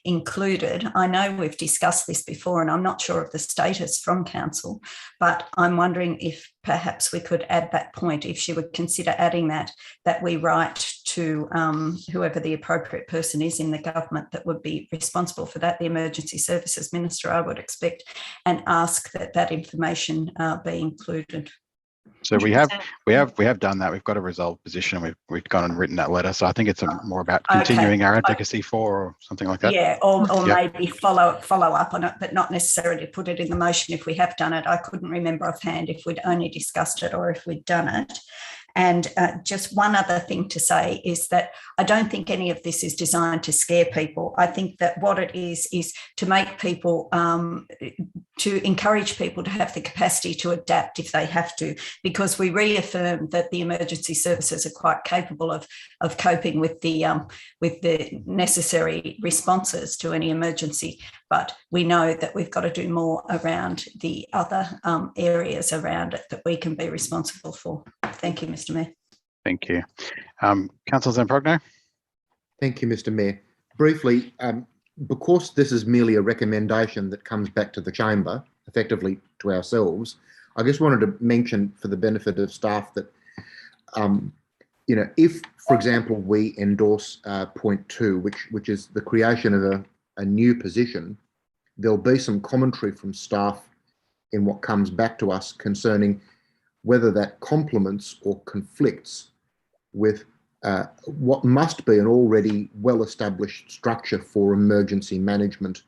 included. I know we've discussed this before and I'm not sure of the status from council, but I'm wondering if perhaps we could add that point, if she would consider adding that we write to whoever the appropriate person is in the government that would be responsible for that, the Emergency Services Minister, I would expect, and ask that information be included. So we have done that. We've got a resolved position. We've gone and written that letter. So I think it's more about continuing our advocacy for, or something like that. Yeah, or maybe follow up on it, but not necessarily put it in the motion if we have done it. I couldn't remember offhand if we'd only discussed it or if we'd done it. And just one other thing to say is that I don't think any of this is designed to scare people. I think that what it is to make people, to encourage people to have the capacity to adapt if they have to, because we reaffirm that the emergency services are quite capable of coping with the necessary responses to any emergency. But we know that we've got to do more around the other areas around it that we can be responsible for. Thank you, Mr. Mayor. Thank you. Councillor Zamprogno. Thank you, Mr. Mayor. Briefly, because this is merely a recommendation that comes back to the chamber, effectively to ourselves, I just wanted to mention for the benefit of staff that, if, for example, we endorse point 2, which is the creation of a new position, there'll be some commentary from staff in what comes back to us concerning whether that complements or conflicts with what must be an already well-established structure for emergency management.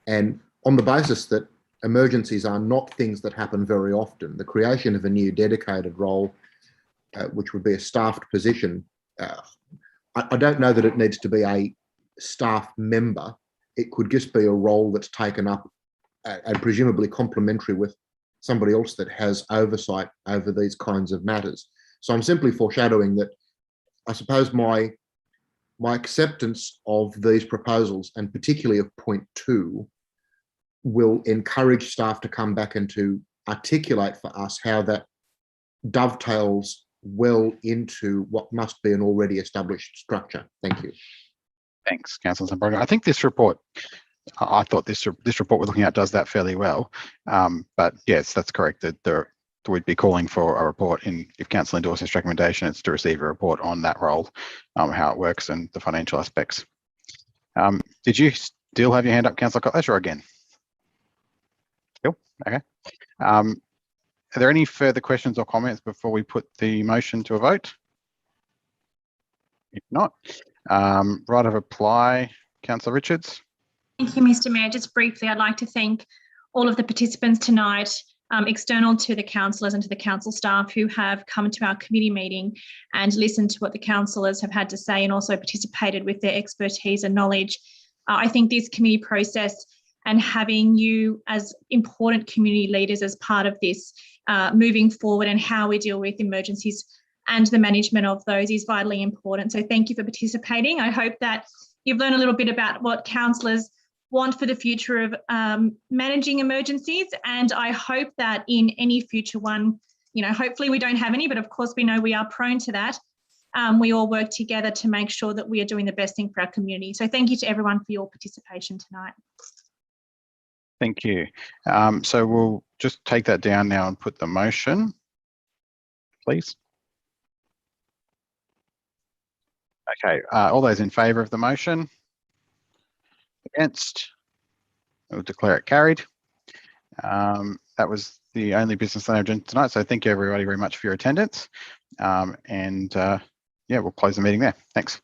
And on the basis that emergencies are not things that happen very often, the creation of a new dedicated role, which would be a staffed position, I don't know that it needs to be a staff member. It could just be a role that's taken up and presumably complementary with somebody else that has oversight over these kinds of matters. So I'm simply foreshadowing that I suppose my acceptance of these proposals, and particularly of point 2, will encourage staff to come back and to articulate for us how that dovetails well into what must be an already established structure. Thank you. Thanks, Councillor Zamprogno. I think this report, I thought this report we're looking at does that fairly well. But yes, that's correct. That we'd be calling for a report in, if council endorses this recommendation, it's to receive a report on that role, how it works and the financial aspects. Did you still have your hand up, Councillor Kotlash, or again? Still, okay. Are there any further questions or comments before we put the motion to a vote? If not, right of apply, Councillor Richards. Thank you, Mr. Mayor. Just briefly, I'd like to thank all of the participants tonight, external to the councillors and to the council staff who have come to our committee meeting and listened to what the councillors have had to say and also participated with their expertise and knowledge. I think this committee process and having you as important community leaders as part of this moving forward and how we deal with emergencies and the management of those is vitally important. So thank you for participating. I hope that you've learned a little bit about what councillors want for the future of managing emergencies. And I hope that in any future one, hopefully we don't have any, but of course we know we are prone to that. We all work together to make sure that we are doing the best thing for our community. So thank you to everyone for your participation tonight. Thank you. So we'll just take that down now and put the motion, please. Okay, all those in favour of the motion? Against? We'll declare it carried. That was the only business on our agenda tonight. So thank you everybody very much for your attendance. Yeah, we'll close the meeting there. Thanks.